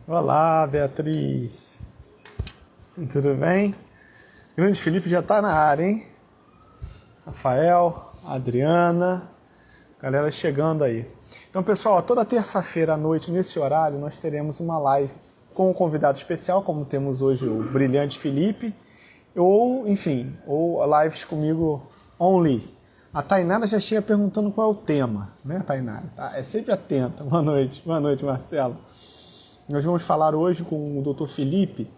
Olá, Beatriz. Tudo bem? Grande Felipe já tá na área, hein? Rafael, Adriana, galera chegando aí. Então, pessoal, toda terça-feira à noite, nesse horário, nós teremos uma live com um convidado especial, como temos hoje o brilhante Felipe, ou, enfim, ou lives comigo only. A Tainara já chega perguntando qual é o tema, né, Tainara? Tá? É sempre atenta. Boa noite, Marcelo. Nós vamos falar hoje com o Dr. Felipe,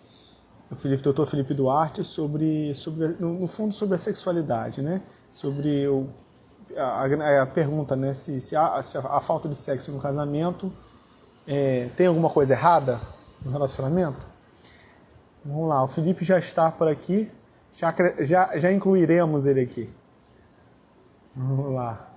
Dr. Felipe Duarte, no fundo, sobre a sexualidade, né? Sobre a pergunta, né? Se a falta de sexo no casamento tem alguma coisa errada no relacionamento? Vamos lá, o Felipe já está por aqui, já incluiremos ele aqui. Vamos lá.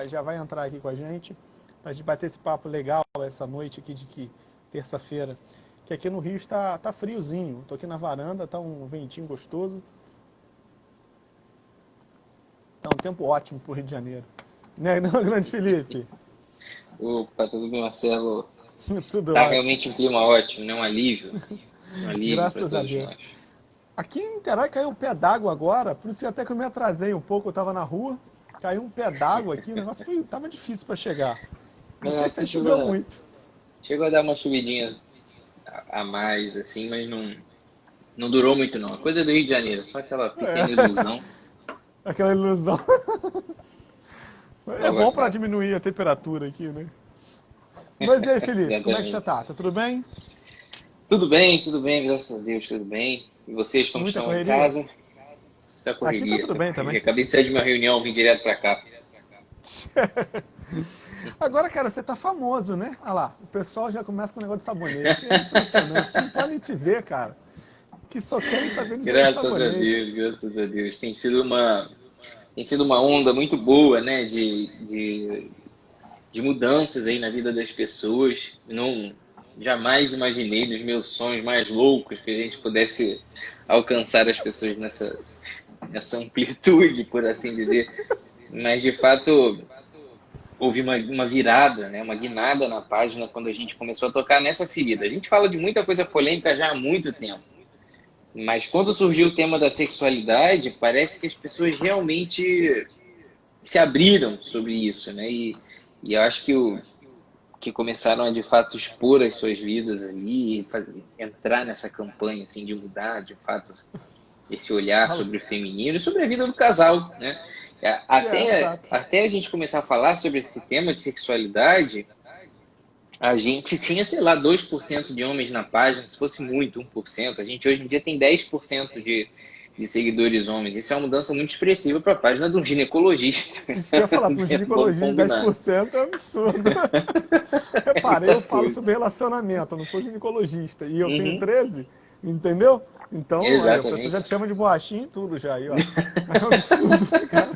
Já vai entrar aqui com a gente, para a gente bater esse papo legal essa noite aqui de terça-feira. Que aqui no Rio tá friozinho. Tô aqui na varanda, tá um ventinho gostoso. Tá um tempo ótimo pro Rio de Janeiro. Né, não, grande Felipe? Opa, tudo bem, Marcelo? Tudo Tá ótimo. realmente um clima ótimo, né? Um alívio. Um alívio para Graças a todos Deus. nós. Aqui em Niterói caiu um pé d'água agora, por isso que até que eu me atrasei um pouco, eu tava na rua, caiu um pé d'água aqui, o negócio tava difícil para chegar. Não sei se Aqui choveu muito. chegou a dar uma chuvidinha a mais, assim, mas não durou muito, não. A coisa do Rio de Janeiro, só aquela pequena ilusão. Aquela ilusão. É Logo bom para acaba. diminuir a temperatura aqui, né? Mas e aí, Felipe, como é que você Exatamente. tá? Tá tudo bem? Tudo bem, graças a Deus, tudo bem. E vocês, como Muita estão em correria? casa? Tá Aqui tá correria, tudo tá bem também. correria. Acabei de sair de uma reunião, vim direto pra cá. Agora, cara, você tá famoso, né? Olha lá, o pessoal já começa com o negócio de sabonete. É impressionante. Não podem te ver, cara. Que só querem saber de negócio de Graças a sabonete. Deus, graças a Deus. Tem sido uma onda muito boa, né, de mudanças aí na vida das pessoas. Não jamais imaginei nos meus sonhos mais loucos que a gente pudesse alcançar as pessoas nessa amplitude, por assim dizer. Mas de fato houve uma virada, né, uma guinada na página quando a gente começou a tocar nessa ferida. A gente fala de muita coisa polêmica já há muito tempo. Mas quando surgiu o tema da sexualidade, parece que as pessoas realmente se abriram sobre isso, né? E eu acho que começaram a de fato expor as suas vidas ali, entrar nessa campanha assim de mudar, de fato, esse olhar Fala. sobre o feminino e sobre a vida do casal, né? Exato. Até a gente começar a falar sobre esse tema de sexualidade, a gente tinha, sei lá, 2% de homens na página, se fosse muito, 1%. A gente hoje em dia tem 10% de seguidores homens. Isso é uma mudança muito expressiva para a página de um ginecologista. Isso que eu ia falar, para um Vamos ginecologista, combinar. 10% é um absurdo. É Repara, eu muita falo coisa. sobre relacionamento, eu não sou ginecologista. E eu tenho Uhum, 13, entendeu? Então, aí, a pessoa já te exatamente. chama de borrachinha e tudo já. Aí, ó. É um absurdo, cara.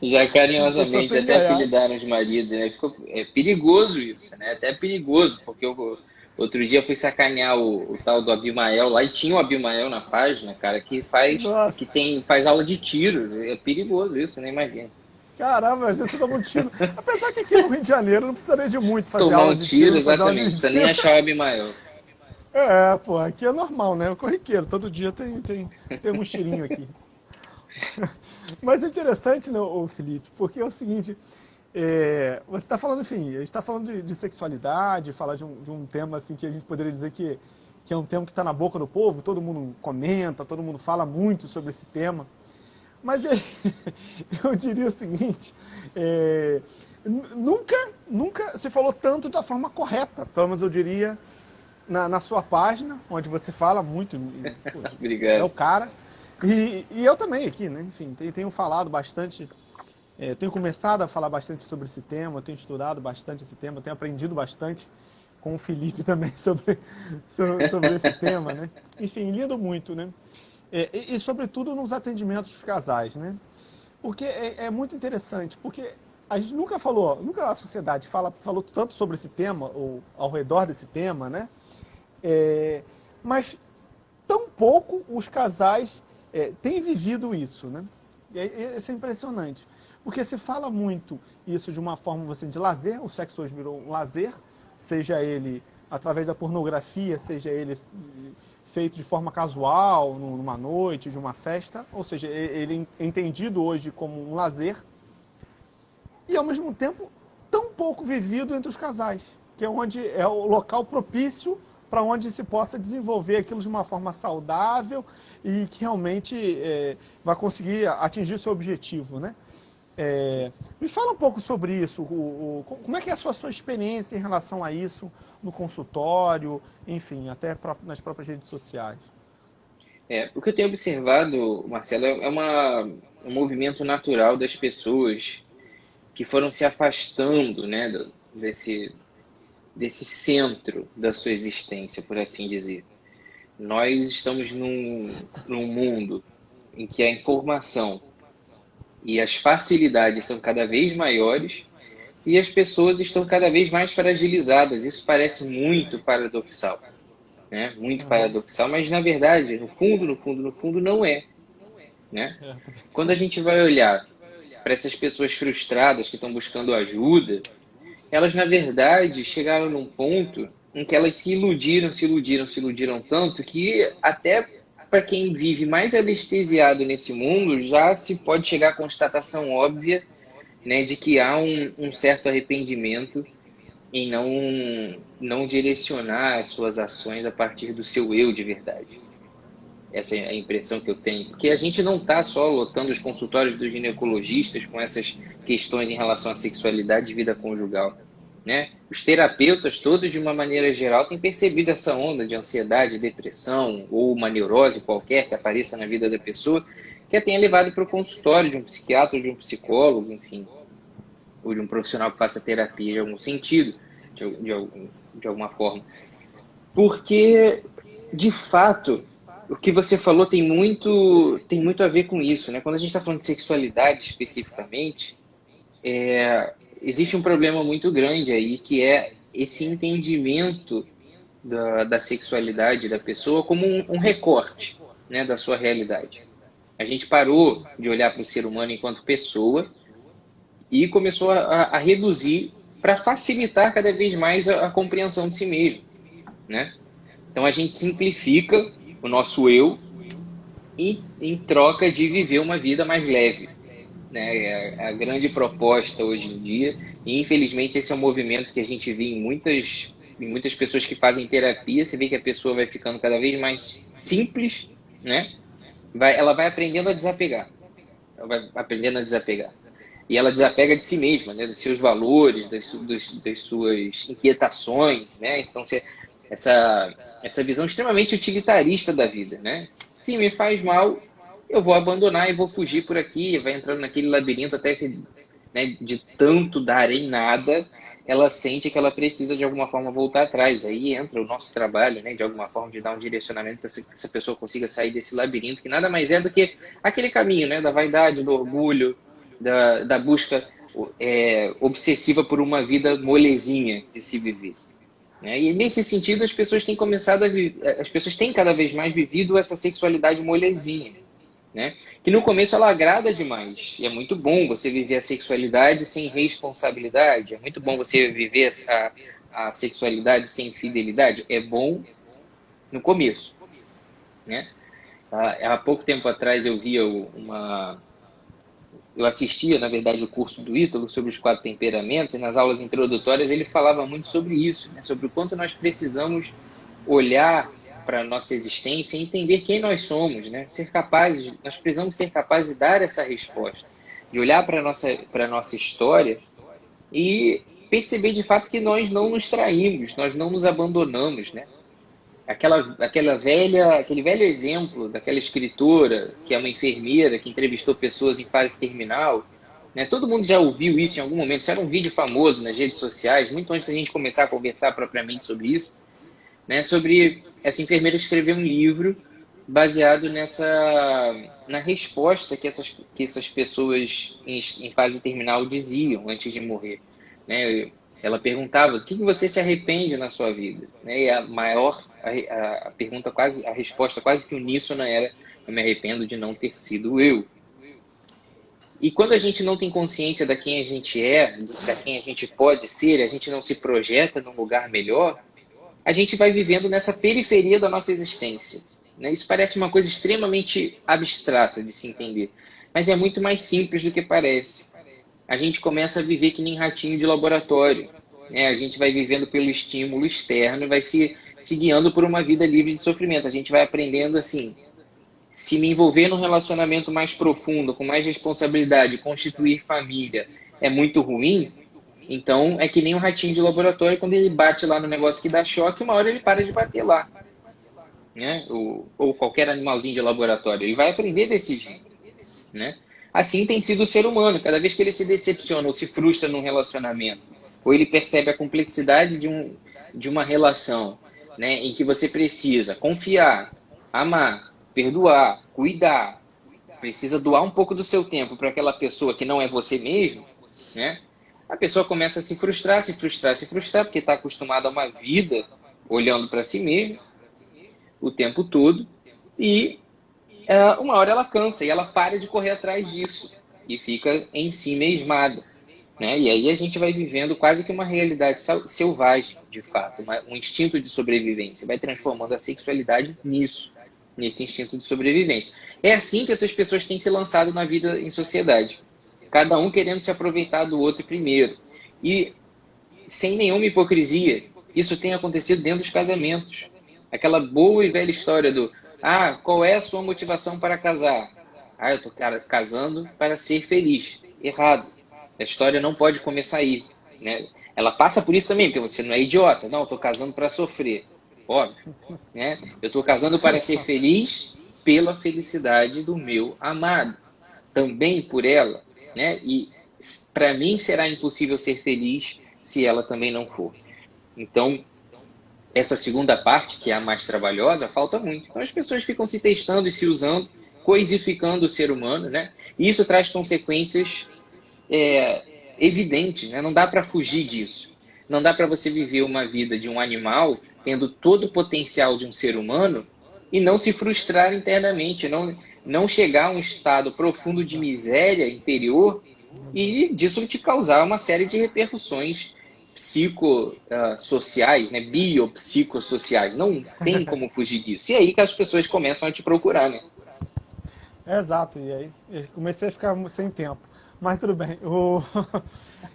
Já A pessoa carinhosamente, tem que até ganhar. apelidaram os maridos, né? É perigoso isso, né? Até perigoso, porque eu outro dia fui sacanear o tal do Abimael lá e tinha o Abimael na página, cara, Nossa. faz aula de tiro. É perigoso isso, né? Imagina. Caramba, às vezes você toma um tiro. Apesar que aqui no Rio de Janeiro não precisaria de muito fazer Tomar aula um de tiro, tiro, não fazer aula de exatamente. Precisa nem tiro. achar o Abimael. É, pô, aqui é normal, né? É corriqueiro, todo dia tem um tirinho aqui. Mas é interessante, né, ô Felipe, porque é o seguinte, você está falando, enfim, a gente está falando de sexualidade, falar de um tema assim que a gente poderia dizer que é um tema que está na boca do povo, todo mundo comenta, todo mundo fala muito sobre esse tema. Mas eu diria o seguinte, nunca se falou tanto da forma correta, pelo menos eu diria, na sua página, onde você fala muito, pô, é o Obrigado. cara. E eu também aqui, né? Enfim, tenho falado bastante, tenho começado a falar bastante sobre esse tema, tenho estudado bastante esse tema, tenho aprendido bastante com o Felipe também sobre esse tema, né? Enfim, lido muito, né? E sobretudo nos atendimentos dos casais, né? Porque é muito interessante, porque a gente nunca a sociedade falou tanto sobre esse tema, ou ao redor desse tema, né? Mas tão pouco os casais têm vivido isso, né? Isso é impressionante. Porque se fala muito isso de uma forma assim, de lazer, o sexo hoje virou um lazer, seja ele através da pornografia, seja ele feito de forma casual, numa noite, de uma festa, ou seja, ele é entendido hoje como um lazer, e ao mesmo tempo tão pouco vivido entre os casais, que é onde é o local propício para onde se possa desenvolver aquilo de uma forma saudável e que realmente vai conseguir atingir o seu objetivo, né? Me fala um pouco sobre isso, como é que é a sua experiência em relação a isso no consultório, enfim, até nas próprias redes sociais. O que eu tenho observado, Marcelo, um movimento natural das pessoas que foram se afastando, né, desse centro da sua existência, por assim dizer. Nós estamos num mundo em que a informação e as facilidades são cada vez maiores e as pessoas estão cada vez mais fragilizadas. Isso parece muito paradoxal, né? Muito paradoxal, mas na verdade, no fundo, não é, né? Quando a gente vai olhar para essas pessoas frustradas que estão buscando ajuda, elas na verdade chegaram num ponto em que elas se iludiram tanto que até para quem vive mais anestesiado nesse mundo já se pode chegar à constatação óbvia, né, de que há um certo arrependimento em não direcionar as suas ações a partir do seu eu de verdade. Essa é a impressão que eu tenho. Porque a gente não está só lotando os consultórios dos ginecologistas com essas questões em relação à sexualidade e vida conjugal, né? Os terapeutas todos, de uma maneira geral, têm percebido essa onda de ansiedade, depressão ou uma neurose qualquer que apareça na vida da pessoa, que a tenha levado para o consultório de um psiquiatra ou de um psicólogo, enfim, ou de um profissional que faça terapia em algum sentido, de alguma forma. Porque, de fato, o que você falou tem muito a ver com isso, né? Quando a gente está falando de sexualidade especificamente, existe um problema muito grande aí, que é esse entendimento da sexualidade da pessoa como um recorte, né, da sua realidade. A gente parou de olhar para o ser humano enquanto pessoa e começou a reduzir para facilitar cada vez mais a compreensão de si mesmo, né? Então a gente simplifica o nosso eu em troca de viver uma vida mais leve, né? É a grande proposta hoje em dia, e infelizmente esse é um movimento que a gente vê em muitas pessoas que fazem terapia. Você vê que a pessoa vai ficando cada vez mais simples, né? Ela vai aprendendo a desapegar. Ela vai aprendendo a desapegar. E ela desapega de si mesma, né? Dos seus valores, das suas inquietações, né? Então, essa visão extremamente utilitarista da vida, né? Se me faz mal, eu vou abandonar e vou fugir por aqui, vai entrando naquele labirinto até que, né, de tanto dar em nada, ela sente que ela precisa de alguma forma voltar atrás. Aí entra o nosso trabalho, né, de alguma forma de dar um direcionamento para que essa pessoa consiga sair desse labirinto, que nada mais é do que aquele caminho, né, da vaidade, do orgulho, da busca obsessiva por uma vida molezinha de se viver. E nesse sentido as pessoas têm começado as pessoas têm cada vez mais vivido essa sexualidade molezinha, né? Que no começo ela agrada demais. E é muito bom você viver a sexualidade sem responsabilidade. É muito bom você viver a sexualidade sem fidelidade. É bom no começo, né? Há pouco tempo atrás eu via eu assistia, na verdade, o curso do Ítalo sobre os 4 temperamentos, e nas aulas introdutórias ele falava muito sobre isso, né? Sobre o quanto nós precisamos olhar para a nossa existência e entender quem nós somos, né? Nós precisamos ser capazes de dar essa resposta, de olhar para a nossa história e perceber de fato que nós não nos traímos, nós não nos abandonamos, né? Aquele velho exemplo daquela escritora que é uma enfermeira que entrevistou pessoas em fase terminal, né? Todo mundo já ouviu isso em algum momento. Isso era um vídeo famoso nas redes sociais, muito antes da gente começar a conversar propriamente sobre isso, né? Sobre essa enfermeira escrever um livro baseado na resposta que essas pessoas em fase terminal diziam antes de morrer, né? Ela perguntava: o que você se arrepende na sua vida? E a pergunta a resposta quase que uníssona era: eu me arrependo de não ter sido eu. E quando a gente não tem consciência da quem a gente é, da quem a gente pode ser, a gente não se projeta num lugar melhor, a gente vai vivendo nessa periferia da nossa existência, né? Isso parece uma coisa extremamente abstrata de se entender, mas é muito mais simples do que parece. A gente começa a viver que nem ratinho de laboratório, né? A gente vai vivendo pelo estímulo externo e vai se guiando por uma vida livre de sofrimento. A gente vai aprendendo assim, se me envolver num relacionamento mais profundo, com mais responsabilidade, constituir família é muito ruim, então é que nem um ratinho de laboratório, quando ele bate lá no negócio que dá choque, uma hora ele para de bater lá, né? Ou qualquer animalzinho de laboratório, ele vai aprender desse jeito, né? Assim tem sido o ser humano, cada vez que ele se decepciona ou se frustra num relacionamento, ou ele percebe a complexidade de uma relação, né, em que você precisa confiar, amar, perdoar, cuidar, precisa doar um pouco do seu tempo para aquela pessoa que não é você mesmo, né? A pessoa começa a se frustrar, se frustrar, se frustrar, porque está acostumada a uma vida olhando para si mesmo o tempo todo, e uma hora ela cansa e ela para de correr atrás disso e fica em si mesmada, né? E aí a gente vai vivendo quase que uma realidade selvagem, de fato, um instinto de sobrevivência, vai transformando a sexualidade nisso, nesse instinto de sobrevivência. É assim que essas pessoas têm se lançado na vida em sociedade, cada um querendo se aproveitar do outro primeiro, e sem nenhuma hipocrisia. Isso tem acontecido dentro dos casamentos. Aquela boa e velha história do qual é a sua motivação para casar? Eu estou casando para ser feliz. Errado. A história não pode começar aí, né? Ela passa por isso também, porque você não é idiota. Não, eu estou casando para sofrer. Óbvio, né? Eu estou casando para ser feliz pela felicidade do meu amado. Também por ela, né? E para mim será impossível ser feliz se ela também não for. Então, essa segunda parte, que é a mais trabalhosa, falta muito. Então as pessoas ficam se testando e se usando, coisificando o ser humano, né? E isso traz consequências evidentes, né? Não dá para fugir disso. Não dá para você viver uma vida de um animal tendo todo o potencial de um ser humano e não se frustrar internamente, não chegar a um estado profundo de miséria interior e disso te causar uma série de repercussões psicossociais, né? Biopsicossociais. Não tem como fugir disso. E aí que as pessoas começam a te procurar, né? Exato, e aí eu comecei a ficar sem tempo. Mas tudo bem.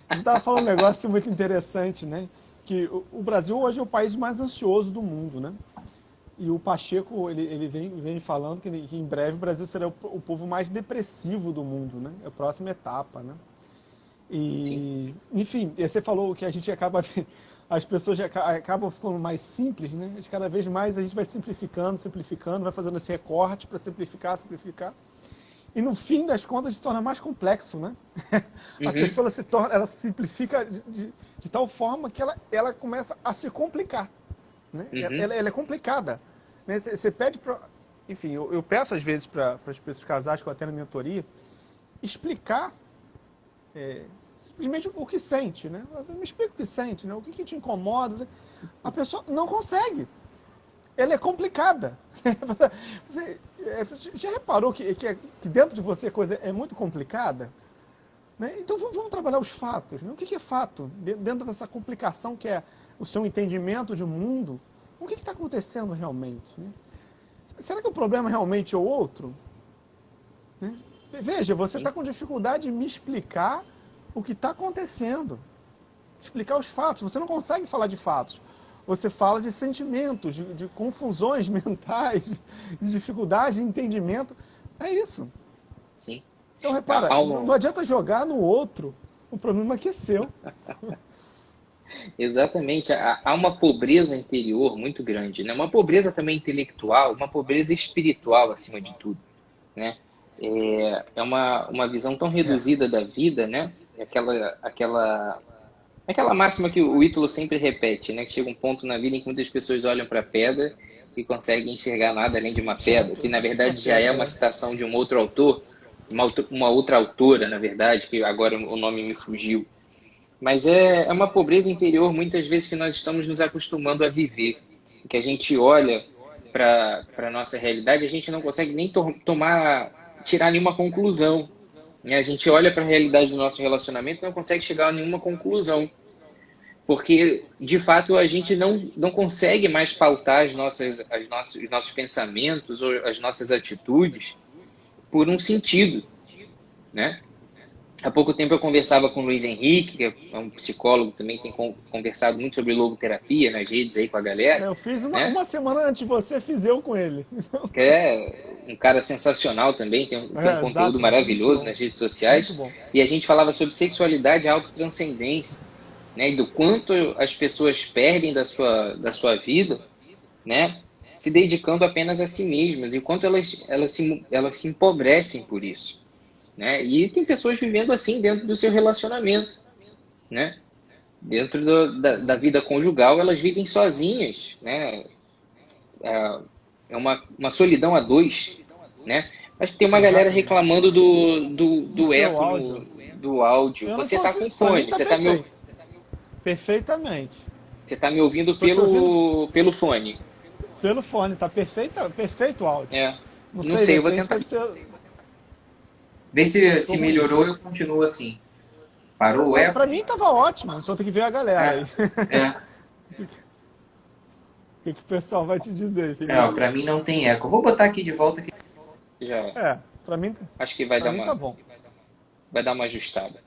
A gente estava falando um negócio muito interessante, né? Que o Brasil hoje é o país mais ansioso do mundo, né? E o Pacheco, ele vem falando que em breve o Brasil será o povo mais depressivo do mundo, né? É a próxima etapa, né? E, enfim, você falou que a gente acaba, as pessoas acabam ficando mais simples, né? Cada vez mais a gente vai simplificando, vai fazendo esse recorte para simplificar. E no fim das contas se torna mais complexo, né? A pessoa ela se simplifica de tal forma que ela começa a se complicar, né? Ela é complicada, né? Você pede para... Enfim, eu peço às vezes para as pessoas casais que eu atendo na mentoria explicar simplesmente o que sente, né? Me explica o que sente, né? O que te incomoda. A pessoa não consegue. Ela é complicada. Você já reparou que dentro de você a coisa é muito complicada? Né? Então vamos trabalhar os fatos. Né? O que é fato? Dentro dessa complicação que é o seu entendimento de mundo, o que está acontecendo realmente? Né? Será que o problema realmente é o outro? Né? Veja, você está com dificuldade em me explicar o que está acontecendo. Explicar os fatos. Você não consegue falar de fatos. Você fala de sentimentos, de confusões mentais, de dificuldade de entendimento. É isso. Sim. Então, repara, não adianta jogar no outro o problema que é seu. Exatamente. Há uma pobreza interior muito grande, né? Uma pobreza também intelectual, uma pobreza espiritual, acima de tudo, né? É uma visão tão reduzida da vida, né? Aquela máxima que o Ítalo sempre repete, né? Que chega um ponto na vida em que muitas pessoas olham para a pedra e conseguem enxergar nada além de uma pedra, que na verdade já é uma citação de um outro autor, uma outra autora, na verdade, que agora o nome me fugiu. Mas é uma pobreza interior, muitas vezes, que nós estamos nos acostumando a viver. Que a gente olha para a nossa realidade, a gente não consegue nem tirar nenhuma conclusão. né? A gente olha para a realidade do nosso relacionamento e não consegue chegar a nenhuma conclusão. Porque, de fato, a gente não consegue mais pautar os nossos pensamentos ou as nossas atitudes por um sentido, né? Há pouco tempo eu conversava com o Luiz Henrique, que é um psicólogo, também tem conversado muito sobre logoterapia nas redes aí com a galera, Eu fiz né? uma semana antes de você, fiz eu com ele. Que é um cara sensacional também, tem um conteúdo Exato, muito maravilhoso bom. nas redes Muito sociais, bom. e a gente falava sobre sexualidade e autotranscendência, né? E do quanto as pessoas perdem da sua vida, né? Se dedicando apenas a si mesmas, e o quanto elas se empobrecem por isso, né? E tem pessoas vivendo assim dentro do seu relacionamento, né? Dentro da vida conjugal, elas vivem sozinhas, né? É uma solidão a dois, né? Mas tem uma galera Exatamente. reclamando Do do seu eco áudio. do áudio. Eu não Você tô tá ouvindo. com Pra mim fone, tá perfeito. Perfeitamente. você tá me ouvindo Tô te ouvindo pelo fone. pelo fone, tá perfeito o áudio. É, Não não sei, de sei, eu vou repente tentar. deve ser. Vê Eu se tô ruim. melhorou, eu continuo assim. Parou o Não, eco? pra mim tava ótimo, então tem que ver a galera aí. É, é. O que o pessoal vai te dizer, É, ó, Felipe? pra mim não tem eco. Eu vou botar aqui de volta aqui. Já, É, pra mim, acho que pra mim tá bom. vai dar uma ajustada.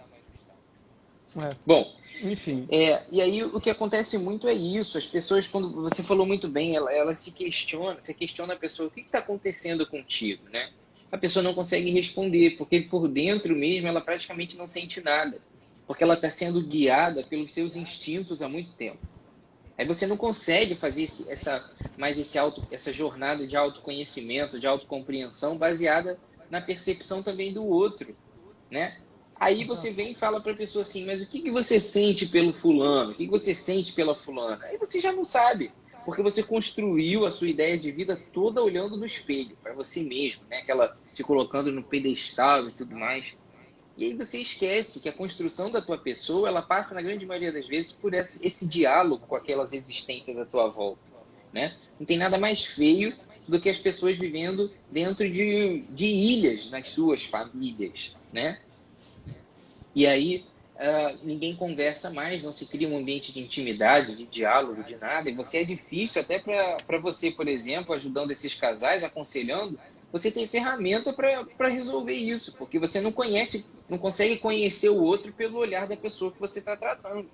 É, Bom, enfim. e aí o que acontece muito é isso. As pessoas, quando você falou muito bem, ela se questiona a pessoa, o que está acontecendo contigo, né? A pessoa não consegue responder, porque por dentro mesmo ela praticamente não sente nada, porque ela está sendo guiada pelos seus instintos há muito tempo. Aí você não consegue fazer essa jornada de autoconhecimento, de autocompreensão baseada na percepção também do outro, né? Aí você Exato. vem e fala para a pessoa assim, mas o que você sente pelo fulano? O que você sente pela fulana? Aí você já não sabe, porque você construiu a sua ideia de vida toda olhando no espelho, para você mesmo, né? Aquela se colocando no pedestal e tudo mais. E aí você esquece que a construção da tua pessoa, ela passa, na grande maioria das vezes, por esse diálogo com aquelas existências à tua volta, né? Não tem nada mais feio do que as pessoas vivendo dentro de ilhas nas suas famílias, né? E aí ninguém conversa mais, não se cria um ambiente de intimidade, de diálogo, de nada. E você é difícil até para você, por exemplo, ajudando esses casais, aconselhando, você tem ferramenta para resolver isso, porque você não consegue conhecer o outro pelo olhar da pessoa que você está tratando,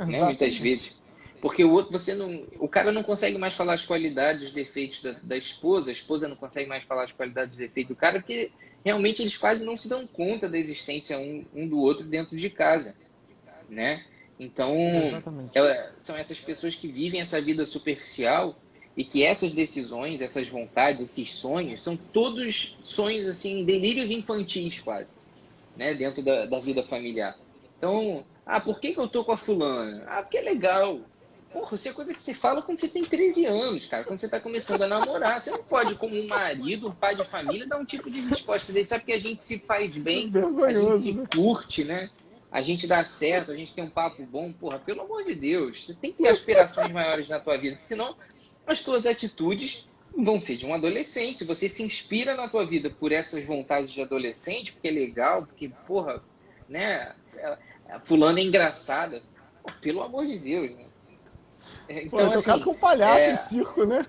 né? Muitas Exatamente. vezes. Porque o outro, o cara não consegue mais falar as qualidades, os defeitos da esposa, a esposa não consegue mais falar as qualidades, os defeitos do cara, porque realmente eles quase não se dão conta da existência um do outro dentro de casa, né? Então, Exatamente. são essas pessoas que vivem essa vida superficial e que essas decisões, essas vontades, esses sonhos, são todos sonhos, assim, delírios infantis quase, né? Dentro da vida familiar. Então, por que eu tô com a fulana? Porque é legal. Porra, isso é coisa que você fala quando você tem 13 anos, cara. Quando você tá começando a namorar. Você não pode, como um marido, um pai de família, dar um tipo de resposta desse. Sabe que a gente se faz bem, a gente Vergonhoso, se né? curte, né? A gente dá certo, a gente tem um papo bom. Porra, pelo amor de Deus. Você tem que ter aspirações maiores na tua vida. Senão, as tuas atitudes vão ser de um adolescente. Se você se inspira na tua vida por essas vontades de adolescente, porque é legal, porque, porra, né? A fulana é engraçada. Pô, pelo amor de Deus, né? Pô, eu Então, tenho caso assim, com um palhaço em circo, né?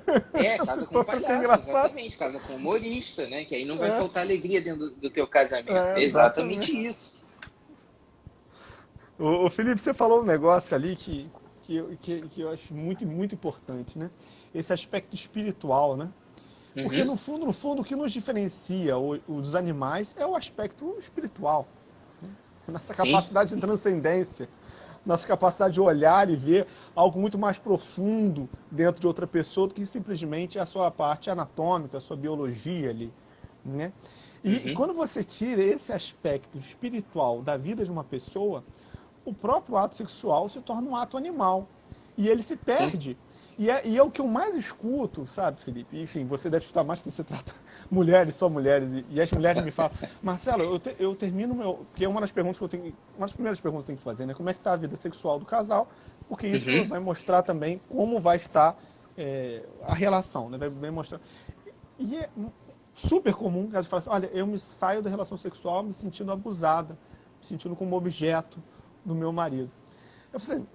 casa Se com for pra ficar palhaço, engraçado. exatamente, casa com humorista, né? Que aí não vai É, faltar alegria dentro do teu casamento. É exatamente exatamente. isso. Ô, Felipe, você falou um negócio ali que eu acho muito importante, né? Esse aspecto espiritual, né? Porque Uhum, no fundo, o que nos diferencia dos animais é o aspecto espiritual. Nossa sim. capacidade de transcendência, nossa capacidade de olhar e ver algo muito mais profundo dentro de outra pessoa do que simplesmente a sua parte anatômica, a sua biologia ali, né? E Uhum, quando você tira esse aspecto espiritual da vida de uma pessoa, o próprio ato sexual se torna um ato animal. E ele se sim. perde. E é o que eu mais escuto, sabe, Felipe? Enfim, você deve escutar mais porque você trata mulheres, só mulheres. E as mulheres me falam, Marcelo, eu termino meu. Porque é uma das perguntas que eu tenho. Uma das primeiras perguntas que eu tenho que fazer, né? Como é que está a vida sexual do casal? Porque isso Uhum, vai mostrar também como vai estar a relação, né? Vai mostrar. E super comum, que ela fala assim, olha, eu me saio da relação sexual me sentindo abusada, me sentindo como objeto do meu marido. Eu falei assim,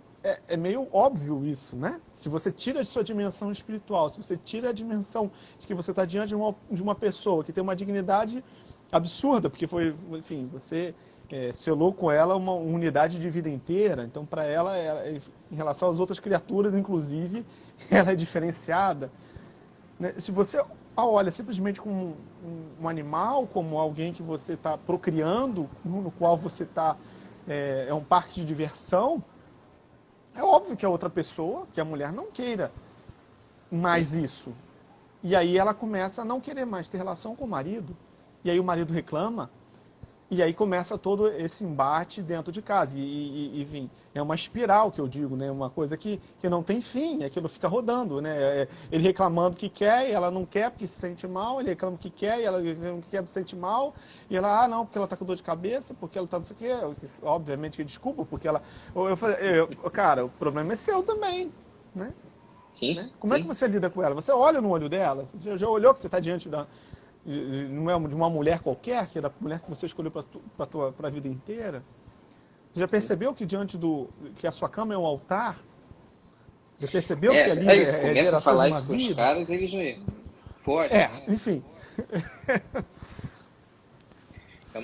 é meio óbvio isso, né? Se você tira a sua dimensão espiritual, se você tira a dimensão de que você está diante de uma pessoa que tem uma dignidade absurda, porque foi, enfim, você selou com ela uma unidade de vida inteira, então para ela, em relação às outras criaturas, inclusive, ela é diferenciada. Né? Se você a olha simplesmente como um animal, como alguém que você está procriando, no qual você está, é um parque de diversão, é óbvio que a outra pessoa, que a mulher, não queira mais isso. E aí ela começa a não querer mais ter relação com o marido. E aí o marido reclama. E aí começa todo esse embate dentro de casa. Enfim, é uma espiral que eu digo, né? Uma coisa que não tem fim, aquilo fica rodando, né? Ele reclamando que quer e ela não quer porque se sente mal, ele reclama que quer e ela não quer porque se sente mal, e ela, não, porque ela tá com dor de cabeça, porque ela tá não sei o quê, obviamente que desculpa, porque ela... cara, o problema é seu também, né? Sim, Né? Como é sim. que você lida com ela? Você olha no olho dela? Você já olhou que você está diante não é de uma mulher qualquer, que é da mulher que você escolheu para a vida inteira? Você já percebeu que que a sua cama é um altar? Já percebeu que ali É isso, é começa a geração de falar uma isso com os vida? caras, eles já fogem, né? Enfim. É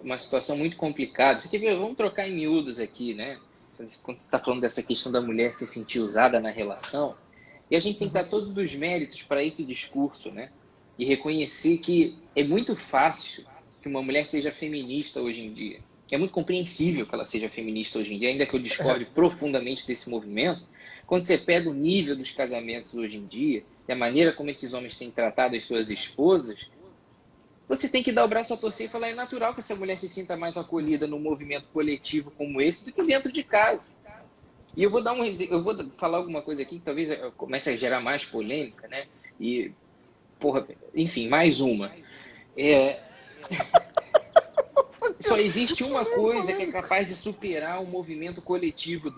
uma situação muito complicada. Você quer ver? Vamos trocar em miúdos aqui, né? Quando você está falando dessa questão da mulher se sentir usada na relação, e a gente tem que dar todos os méritos para esse discurso, né? E reconhecer que é muito fácil que uma mulher seja feminista hoje em dia. É muito compreensível que ela seja feminista hoje em dia, ainda que eu discorde profundamente desse movimento. Quando você pega o nível dos casamentos hoje em dia, e a maneira como esses homens têm tratado as suas esposas, você tem que dar o braço a torcer e falar, é natural que essa mulher se sinta mais acolhida num movimento coletivo como esse do que dentro de casa. E eu vou falar alguma coisa aqui que talvez comece a gerar mais polêmica, né? E, porra, enfim, mais uma. Só existe uma coisa que é capaz de superar um movimento coletivo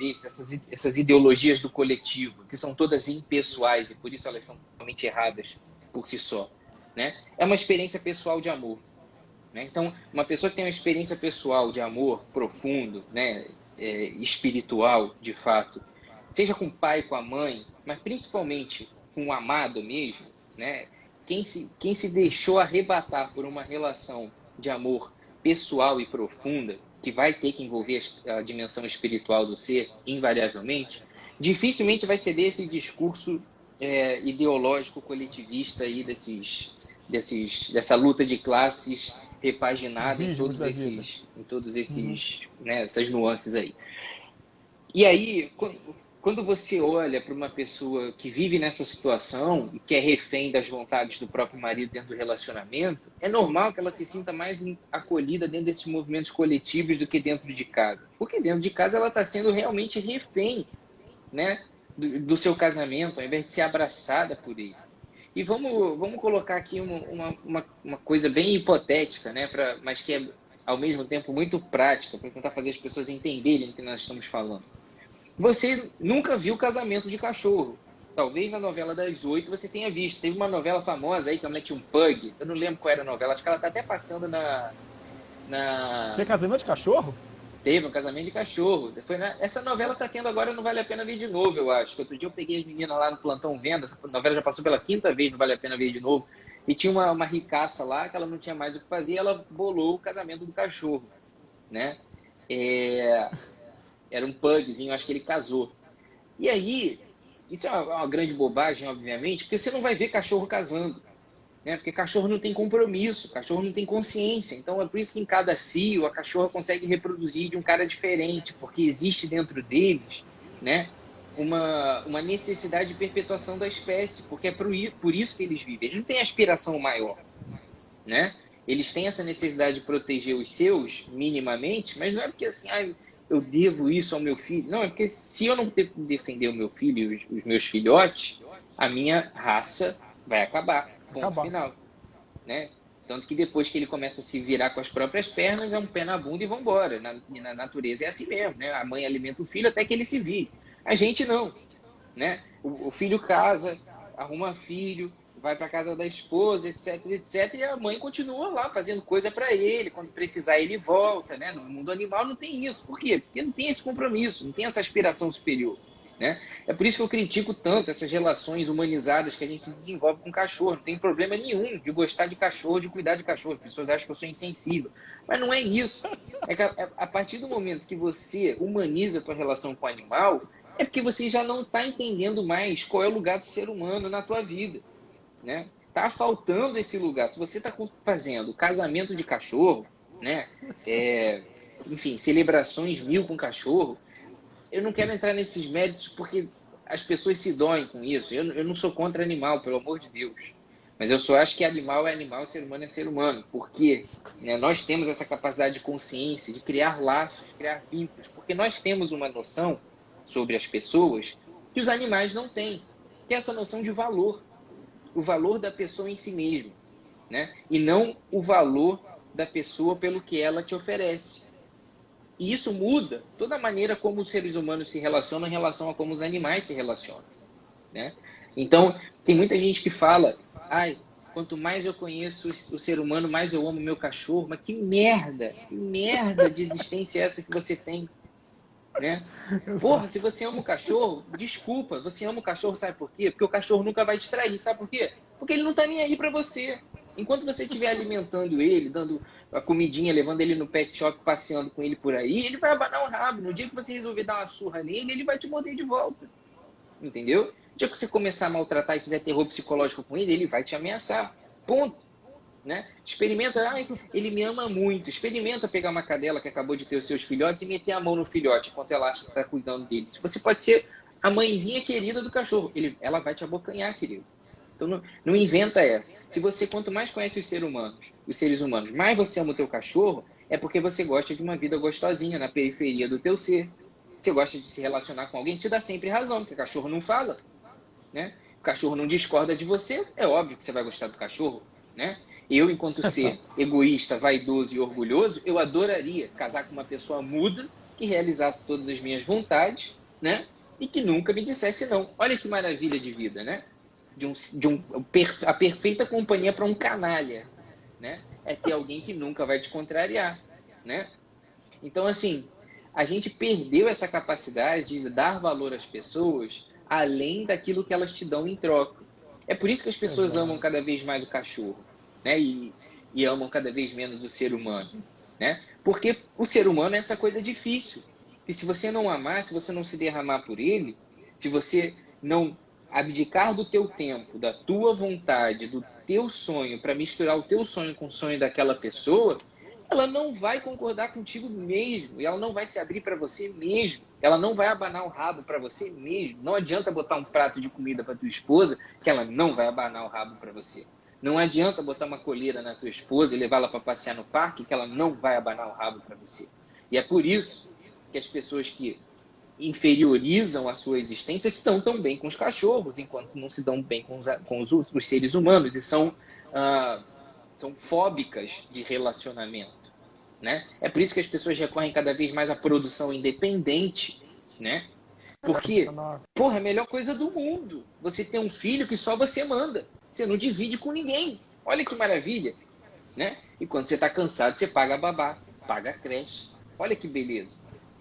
essas ideologias do coletivo, que são todas impessoais e por isso elas são totalmente erradas por si só, né? É uma experiência pessoal de amor, né? Então, uma pessoa que tem uma experiência pessoal de amor profundo, né, espiritual, de fato, seja com o pai, com a mãe, mas principalmente com o amado mesmo, né? Quem se deixou arrebatar por uma relação de amor pessoal e profunda, que vai ter que envolver a dimensão espiritual do ser, invariavelmente, dificilmente vai ceder esse discurso ideológico coletivista aí dessa luta de classes repaginada em todos esses, né, essas nuances aí. E aí, quando você olha para uma pessoa que vive nessa situação e que é refém das vontades do próprio marido dentro do relacionamento, é normal que ela se sinta mais acolhida dentro desses movimentos coletivos do que dentro de casa. Porque dentro de casa ela está sendo realmente refém, né, do seu casamento, ao invés de ser abraçada por ele. E vamos colocar aqui uma coisa bem hipotética, né, mas que é, ao mesmo tempo, muito prática, para tentar fazer as pessoas entenderem o que nós estamos falando. Você nunca viu Casamento de Cachorro. Talvez na novela das 8 você tenha visto. Teve uma novela famosa aí que a mulher tinha um pug. Eu não lembro qual era a novela. Acho que ela está até passando na... Tinha Casamento de Cachorro? Teve um Casamento de Cachorro. Essa novela está tendo agora, Não Vale a Pena Ver de Novo, eu acho. Outro dia eu peguei as meninas lá no plantão vendo. Essa novela já passou pela 5ª vez, Não Vale a Pena Ver de Novo. E tinha uma ricaça lá que ela não tinha mais o que fazer. Ela bolou o Casamento do Cachorro, né? Era um pugzinho, acho que ele casou. E aí, isso é uma grande bobagem, obviamente, porque você não vai ver cachorro casando, né? Porque cachorro não tem compromisso, cachorro não tem consciência. Então é por isso que em cada cio a cachorra consegue reproduzir de um cara diferente, porque existe dentro deles, né, uma necessidade de perpetuação da espécie, porque é por isso que eles vivem. Eles não têm aspiração maior, né? Eles têm essa necessidade de proteger os seus minimamente, mas não é porque assim, eu devo isso ao meu filho. Não, é porque se eu não defender o meu filho e os meus filhotes, a minha raça vai acabar. Ponto final. Né? Tanto que depois que ele começa a se virar com as próprias pernas, é um pé na bunda e vambora. Na natureza é assim mesmo. Né? A mãe alimenta o filho até que ele se vire. A gente não. Né? O filho casa, arruma filho, vai para casa da esposa, etc, etc, e a mãe continua lá fazendo coisa para ele, quando precisar ele volta, né? No mundo animal não tem isso. Por quê? Porque não tem esse compromisso, não tem essa aspiração superior, né? É por isso que eu critico tanto essas relações humanizadas que a gente desenvolve com cachorro. Não tem problema nenhum de gostar de cachorro, de cuidar de cachorro. As pessoas acham que eu sou insensível, mas não é isso. É que a partir do momento que você humaniza a tua relação com o animal, é porque você já não está entendendo mais qual é o lugar do ser humano na tua vida, né? Tá faltando esse lugar. Se você está fazendo casamento de cachorro, né? Enfim, celebrações 1000 com cachorro, eu não quero entrar nesses méritos porque as pessoas se doem com isso. Eu não sou contra animal, pelo amor de Deus. Mas eu só acho que animal é animal, ser humano é ser humano. Porque, né, nós temos essa capacidade de consciência, de criar laços, criar vínculos. Porque nós temos uma noção sobre as pessoas que os animais não têm. Que é essa noção de valor. O valor da pessoa em si mesma, né? E não o valor da pessoa pelo que ela te oferece. E isso muda toda a maneira como os seres humanos se relacionam em relação a como os animais se relacionam, né? Então, tem muita gente que fala, quanto mais eu conheço o ser humano, mais eu amo meu cachorro. Mas que merda de existência é essa que você tem, né? Porra, se você ama o cachorro, desculpa, você ama o cachorro, sabe por quê? Porque o cachorro nunca vai te trair, sabe por quê? Porque ele não tá nem aí pra você. Enquanto você estiver alimentando ele, dando a comidinha, levando ele no pet shop, passeando com ele por aí, ele vai abanar o rabo. No dia que você resolver dar uma surra nele, ele vai te morder de volta. Entendeu? No dia que você começar a maltratar e fizer terror psicológico com ele, ele vai te ameaçar. Ponto. Né? Experimenta, ele me ama muito. Experimenta pegar uma cadela que acabou de ter os seus filhotes e meter a mão no filhote enquanto ela acha que está cuidando deles. Você pode ser a mãezinha querida do cachorro. Ela vai te abocanhar, querido. Então não inventa essa. Se você, quanto mais conhece os seres humanos, mais você ama o teu cachorro, é porque você gosta de uma vida gostosinha na periferia do teu ser. Você gosta de se relacionar com alguém, te dá sempre razão, porque o cachorro não fala, né? O cachorro não discorda de você, é óbvio que você vai gostar do cachorro, né? Eu, enquanto ser egoísta, vaidoso e orgulhoso, eu adoraria casar com uma pessoa muda, que realizasse todas as minhas vontades, né? E que nunca me dissesse não. Olha que maravilha de vida, né? A perfeita companhia para um canalha, né? É ter alguém que nunca vai te contrariar, né? Então, assim, a gente perdeu essa capacidade de dar valor às pessoas além daquilo que elas te dão em troca. É por isso que as pessoas amam cada vez mais o cachorro, né? E amam cada vez menos o ser humano, né? Porque o ser humano é essa coisa difícil. E se você não amar, se você não se derramar por ele, se você não abdicar do teu tempo, da tua vontade, do teu sonho, para misturar o teu sonho com o sonho daquela pessoa, ela não vai concordar contigo mesmo, e ela não vai se abrir para você mesmo, ela não vai abanar o rabo para você mesmo. Não adianta botar um prato de comida para tua esposa, que ela não vai abanar o rabo para você. Não adianta botar uma coleira na tua esposa e levá-la para passear no parque, que ela não vai abanar o rabo para você. E é por isso que as pessoas que inferiorizam a sua existência se dão tão bem com os cachorros, enquanto não se dão bem com os seres humanos, e são fóbicas de relacionamento, né? É por isso que as pessoas recorrem cada vez mais à produção independente, né? Porque, porra, é a melhor coisa do mundo. Você tem um filho que só você manda. Você não divide com ninguém. Olha que maravilha, né? E quando você está cansado, você paga a babá, paga a creche. Olha que beleza,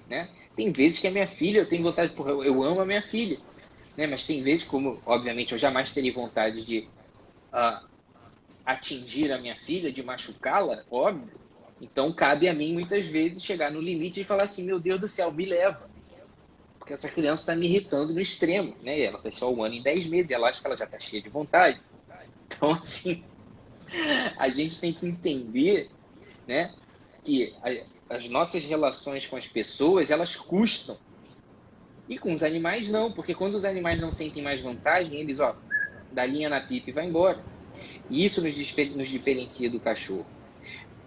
né? Tem vezes que a minha filha, eu tenho vontade, porra, eu amo a minha filha, né? Mas tem vezes, como, obviamente, eu jamais teria vontade de atingir a minha filha, de machucá-la, óbvio. Então, cabe a mim, muitas vezes, chegar no limite e falar assim, meu Deus do céu, me leva. Porque essa criança está me irritando no extremo, né? Ela tem só 1 ano e 10 meses, ela acha que ela já está cheia de vontade. Então, assim, a gente tem que entender, né, que as nossas relações com as pessoas, elas custam. E com os animais não, porque quando os animais não sentem mais vantagem, eles, dá linha na pipa e vai embora. E isso nos diferencia do cachorro.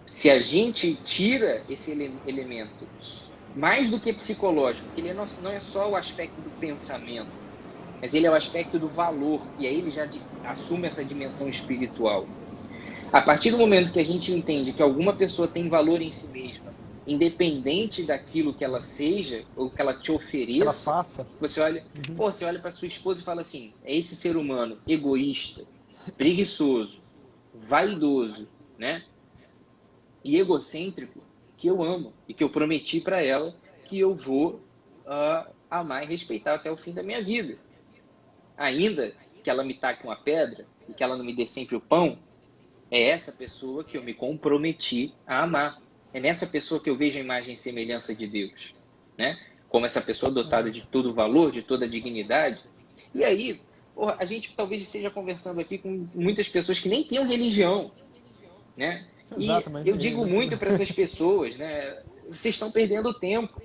Se a gente tira esse elemento, mais do que psicológico, porque ele não é só o aspecto do pensamento, mas ele é o aspecto do valor, e aí ele já assume essa dimensão espiritual. A partir do momento que a gente entende que alguma pessoa tem valor em si mesma, independente daquilo que ela seja, ou que ela te ofereça, ela faça. Você olha para sua esposa e fala assim, é esse ser humano egoísta, preguiçoso, vaidoso, né? E egocêntrico, que eu amo e que eu prometi para ela que eu vou amar e respeitar até o fim da minha vida. Ainda que ela me taque uma pedra e que ela não me dê sempre o pão, é essa pessoa que eu me comprometi a amar. É nessa pessoa que eu vejo a imagem e semelhança de Deus, né? Como essa pessoa dotada de todo valor, de toda dignidade. E aí, a gente talvez esteja conversando aqui com muitas pessoas que nem tenham religião, né? E Exatamente. eu digo muito para essas pessoas, né? Vocês estão perdendo tempo.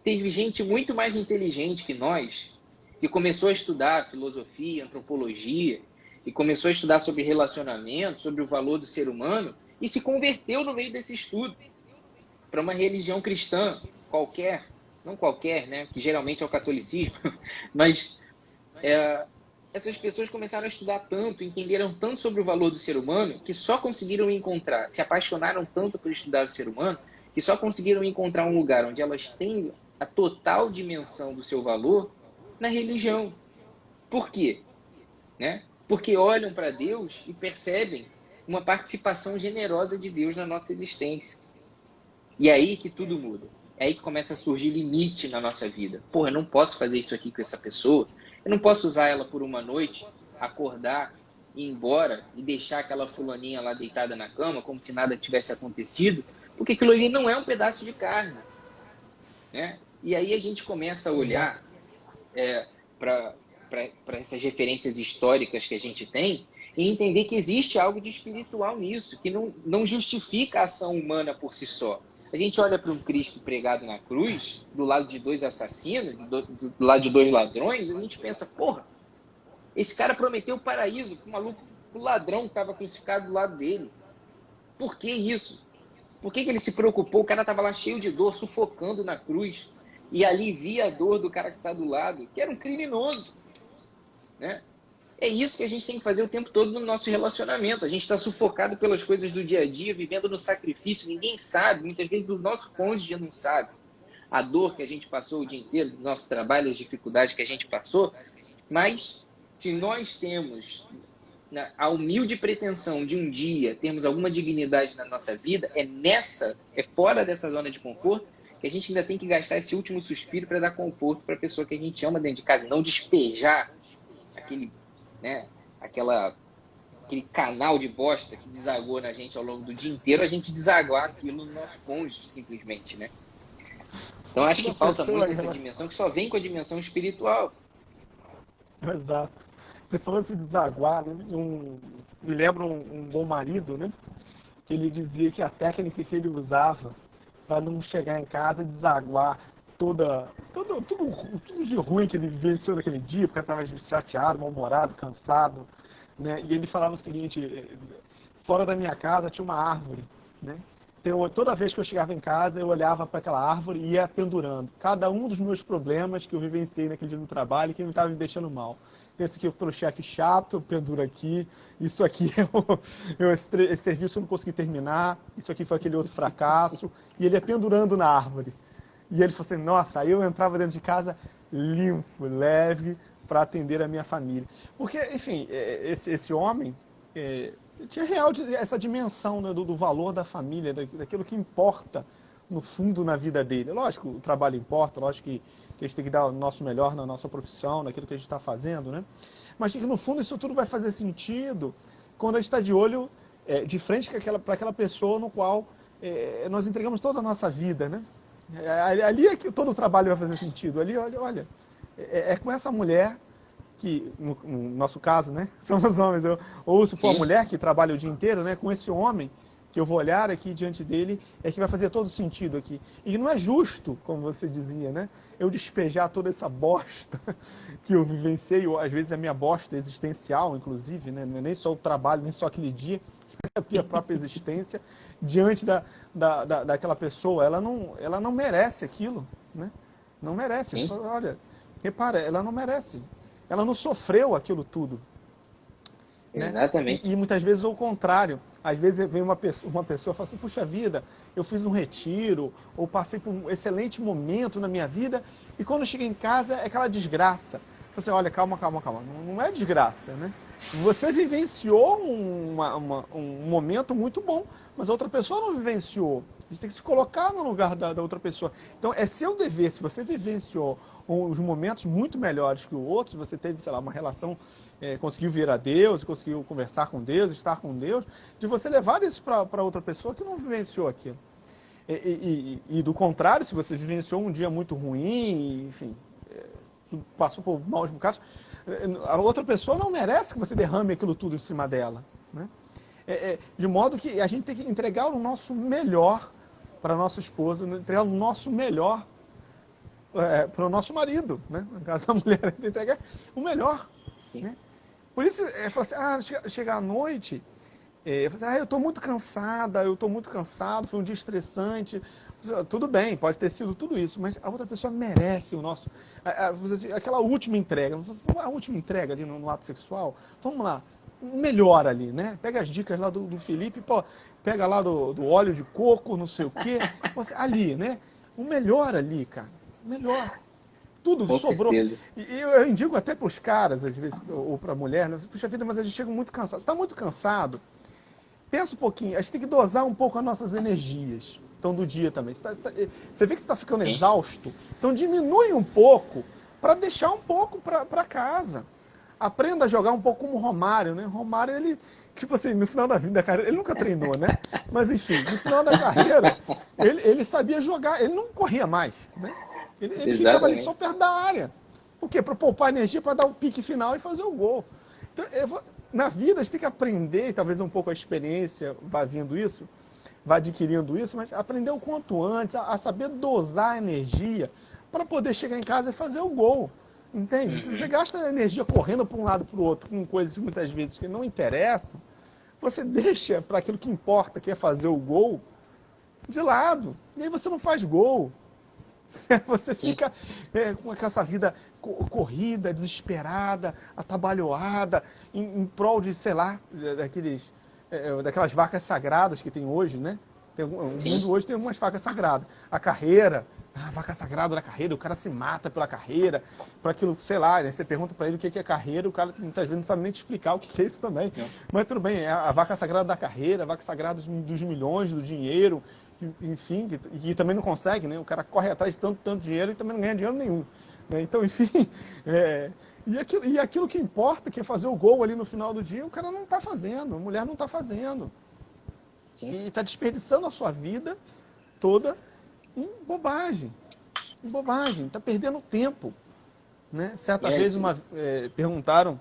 Teve gente muito mais inteligente que nós, que começou a estudar filosofia, antropologia, e começou a estudar sobre relacionamento, sobre o valor do ser humano, e se converteu no meio desse estudo para uma religião cristã qualquer, não qualquer, né? Que geralmente é o catolicismo, mas essas pessoas começaram a estudar tanto, entenderam tanto sobre o valor do ser humano, que só conseguiram encontrar, se apaixonaram tanto por estudar o ser humano, que só conseguiram encontrar um lugar onde elas têm a total dimensão do seu valor na religião. Por quê? Né? Porque olham para Deus e percebem uma participação generosa de Deus na nossa existência. E é aí que tudo muda. É aí que começa a surgir limite na nossa vida. Porra, eu não posso fazer isso aqui com essa pessoa. Eu não posso usar ela por uma noite, acordar, ir embora e deixar aquela fulaninha lá deitada na cama como se nada tivesse acontecido, porque aquilo ali não é um pedaço de carne, né? E aí a gente começa a olhar para essas referências históricas que a gente tem e entender que existe algo de espiritual nisso, que não justifica a ação humana por si só. A gente olha para um Cristo pregado na cruz, do lado de dois assassinos, do lado de dois ladrões, e a gente pensa, porra, esse cara prometeu o paraíso para o maluco, para o ladrão que estava crucificado do lado dele. Por que isso? Por que ele se preocupou? O cara estava lá cheio de dor, sufocando na cruz, e alivia a dor do cara que está do lado, que era um criminoso, né? É isso que a gente tem que fazer o tempo todo no nosso relacionamento. A gente está sufocado pelas coisas do dia a dia, vivendo no sacrifício. Ninguém sabe, muitas vezes o nosso cônjuge não sabe. A dor que a gente passou o dia inteiro, do nosso trabalho, as dificuldades que a gente passou. Mas se nós temos a humilde pretensão de um dia termos alguma dignidade na nossa vida, é fora dessa zona de conforto, que a gente ainda tem que gastar esse último suspiro para dar conforto para a pessoa que a gente ama dentro de casa, e não despejar aquele canal de bosta que desagou na gente ao longo do dia inteiro, a gente desaguar aquilo no nosso cônjuge, simplesmente, né? Então, acho que falta muito essa dimensão, que só vem com a dimensão espiritual. Exato. Você falou de desaguar, né? Me lembra um bom marido, né? Que ele dizia que a técnica que ele usava para não chegar em casa e desaguar tudo de ruim que ele vivenciou naquele dia, porque estava chateado, mal-humorado, cansado, né? E ele falava o seguinte, fora da minha casa tinha uma árvore, né? Então, toda vez que eu chegava em casa, eu olhava para aquela árvore e ia pendurando cada um dos meus problemas que eu vivenciei naquele dia no trabalho, que me estava me deixando mal. Esse aqui foi o chefe chato, eu penduro aqui. Isso aqui esse serviço eu não consegui terminar. Isso aqui foi aquele outro fracasso. E ele ia pendurando na árvore. E ele falou assim, nossa, aí eu entrava dentro de casa limpo, leve, para atender a minha família. Porque, enfim, esse homem tinha real essa dimensão, né, do valor da família, daquilo que importa, no fundo, na vida dele. Lógico, o trabalho importa, lógico que a gente tem que dar o nosso melhor na nossa profissão, naquilo que a gente está fazendo, né? Mas que, no fundo, isso tudo vai fazer sentido quando a gente está de olho, de frente para aquela pessoa no qual nós entregamos toda a nossa vida, né? Ali é que todo o trabalho vai fazer sentido. Ali, olha, é com essa mulher que, no nosso caso, né, somos homens, ou se for uma mulher que trabalha o dia inteiro, né, com esse homem que eu vou olhar aqui diante dele, é que vai fazer todo sentido aqui. E não é justo, como você dizia, né, eu despejar toda essa bosta que eu vivenciei, ou às vezes a minha bosta existencial, inclusive, né, nem só o trabalho, nem só aquele dia, mas a minha própria existência, diante daquela pessoa. Ela não merece aquilo, né? Não merece. Olha, repara, ela não merece. Ela não sofreu aquilo tudo. Né? Exatamente. E muitas vezes o contrário. Às vezes vem uma pessoa e fala assim, puxa vida, eu fiz um retiro, ou passei por um excelente momento na minha vida, e quando eu cheguei em casa é aquela desgraça. assim, olha, calma, não é desgraça, né? Você vivenciou um momento muito bom, mas a outra pessoa não vivenciou. A gente tem que se colocar no lugar da outra pessoa. Então, é seu dever, se você vivenciou uns momentos muito melhores que o outro, se você teve, sei lá, uma relação, conseguiu vir a Deus, conseguiu conversar com Deus, estar com Deus, de você levar isso para outra pessoa que não vivenciou aquilo. E do contrário, se você vivenciou um dia muito ruim, enfim, passou por maus bocados, a outra pessoa não merece que você derrame aquilo tudo em cima dela, né? De modo que a gente tem que entregar o nosso melhor para a nossa esposa, entregar o nosso melhor para o nosso marido, né? No caso, a mulher tem que entregar o melhor, né? Por isso, fala assim, chega à noite, fala assim, eu estou muito cansado, foi um dia estressante. Tudo bem, pode ter sido tudo isso, mas a outra pessoa merece o nosso... aquela última entrega, a última entrega ali no ato sexual, vamos lá, melhor ali, né? Pega as dicas lá do Felipe, pô, pega lá do óleo de coco, não sei o quê, ali, né? O melhor ali, cara, melhor. Tudo Com sobrou. certeza. E eu indico até para os caras, às vezes, ou para a mulher, né? Puxa vida, mas eles chegam muito cansados. Você está muito cansado? Pensa um pouquinho, a gente tem que dosar um pouco as nossas energias. Então, do dia também. Você vê que você está ficando exausto, então diminui um pouco para deixar um pouco para casa. Aprenda a jogar um pouco como o Romário, né? Romário, ele, tipo assim, no final da vida da carreira, ele nunca treinou, né? Mas enfim, no final da carreira, ele sabia jogar, ele não corria mais, né? Ele ficava ali só perto da área. Por quê? Para poupar energia, para dar o pique final e fazer o gol. Então, na vida, a gente tem que aprender, e talvez um pouco a experiência vá vindo isso, vai adquirindo isso, mas aprender o quanto antes, a saber dosar a energia para poder chegar em casa e fazer o gol. Entende? Se você gasta energia correndo para um lado para o outro com coisas muitas vezes que não interessam, você deixa para aquilo que importa, que é fazer o gol, de lado. E aí você não faz gol. Você fica com essa vida corrida, desesperada, atabalhoada, em prol de, sei lá, daquelas vacas sagradas que tem hoje, né? O mundo hoje tem algumas vacas sagradas. A carreira, a vaca sagrada da carreira, o cara se mata pela carreira, para aquilo, sei lá, né? Você pergunta para ele o que é carreira, o cara muitas vezes não sabe nem te explicar o que é isso também. Não. Mas tudo bem, é a vaca sagrada da carreira, a vaca sagrada dos milhões, do dinheiro, enfim, que também não consegue, né? O cara corre atrás de tanto dinheiro e também não ganha dinheiro nenhum. Né? Então, enfim, e aquilo que importa, que é fazer o gol ali no final do dia, o cara não está fazendo, a mulher não está fazendo. Sim. E está desperdiçando a sua vida toda em bobagem. Está perdendo tempo. Né? Certa vez perguntaram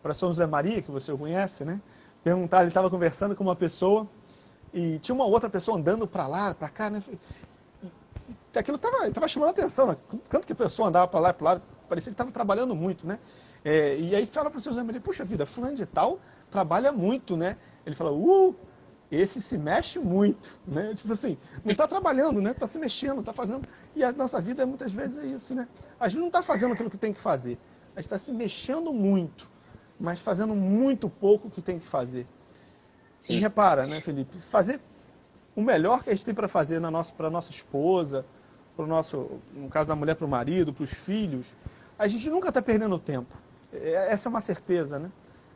para São José Maria, que você conhece, né? Perguntaram, ele estava conversando com uma pessoa e tinha uma outra pessoa andando para lá, para cá, né? E aquilo estava chamando a atenção, né? Tanto que a pessoa andava para lá e para lá, parecia que estava trabalhando muito, né? E aí fala para o São José Maria, puxa vida, fulano de tal trabalha muito, né? Ele fala, esse se mexe muito, né? Tipo assim, não está trabalhando, né? Está se mexendo, está fazendo. E a nossa vida muitas vezes é isso, né? A gente não está fazendo aquilo que tem que fazer. A gente está se mexendo muito, mas fazendo muito pouco o que tem que fazer. Sim. E repara, né, Felipe? Fazer o melhor que a gente tem para fazer para a nossa esposa, para o nosso, no caso da mulher, para o marido, para os filhos, a gente nunca está perdendo tempo. Essa é uma certeza, né?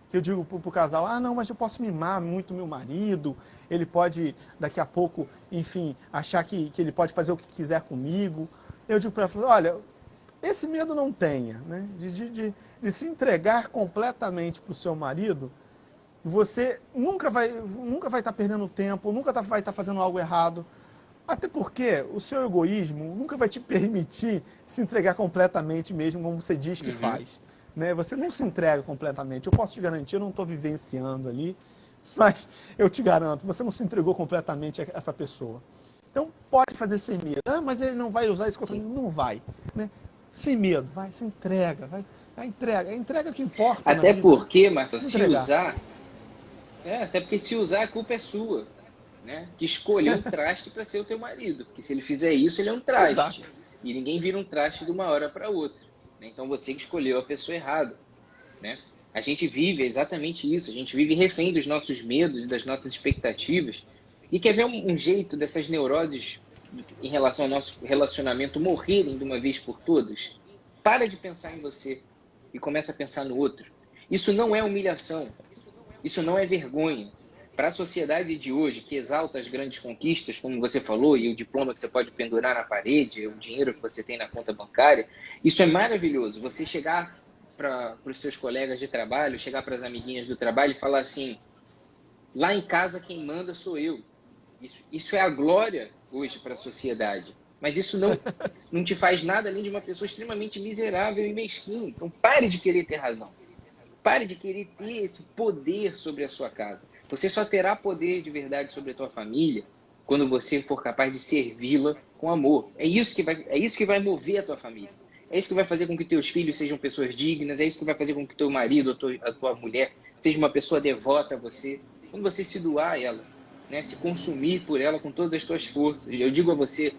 Que eu digo para o casal, não, mas eu posso mimar muito meu marido, ele pode, daqui a pouco, enfim, achar que ele pode fazer o que quiser comigo. Eu digo para ela, olha, esse medo não tenha, né? De se entregar completamente para o seu marido, você nunca vai estar perdendo tempo, nunca vai estar fazendo algo errado. Até porque o seu egoísmo nunca vai te permitir se entregar completamente mesmo como você diz que faz. Né? Você não se entrega completamente. Eu posso te garantir, eu não estou vivenciando ali, mas eu te garanto, você não se entregou completamente a essa pessoa. Então, pode fazer sem medo. Mas ele não vai usar isso contra mim. Não vai. Né? Sem medo, vai, se entrega. Vai, a entrega que importa. Até porque, Marta, se usar... até porque se usar, a culpa é sua. Né? Que escolheu um traste para ser o teu marido. Porque se ele fizer isso, ele é um traste. Exato. E ninguém vira um traste de uma hora para outra. Então você que escolheu a pessoa errada, né? A gente vive exatamente isso, a gente vive refém dos nossos medos e das nossas expectativas e quer ver um jeito dessas neuroses em relação ao nosso relacionamento morrerem de uma vez por todas. Para de pensar em você e começa a pensar no outro. Isso não é humilhação. Isso não é vergonha. Para a sociedade de hoje, que exalta as grandes conquistas, como você falou, e o diploma que você pode pendurar na parede, o dinheiro que você tem na conta bancária, isso é maravilhoso. Você chegar para os seus colegas de trabalho, chegar para as amiguinhas do trabalho e falar assim, lá em casa quem manda sou eu. Isso é a glória hoje para a sociedade. Mas isso não te faz nada além de uma pessoa extremamente miserável e mesquinha. Então pare de querer ter razão. Pare de querer ter esse poder sobre a sua casa. Você só terá poder de verdade sobre a tua família quando você for capaz de servi-la com amor. É isso que vai mover a tua família. É isso que vai fazer com que teus filhos sejam pessoas dignas. É isso que vai fazer com que teu marido, a tua mulher, seja uma pessoa devota a você. Quando você se doar a ela, né, se consumir por ela com todas as tuas forças. Eu digo a você,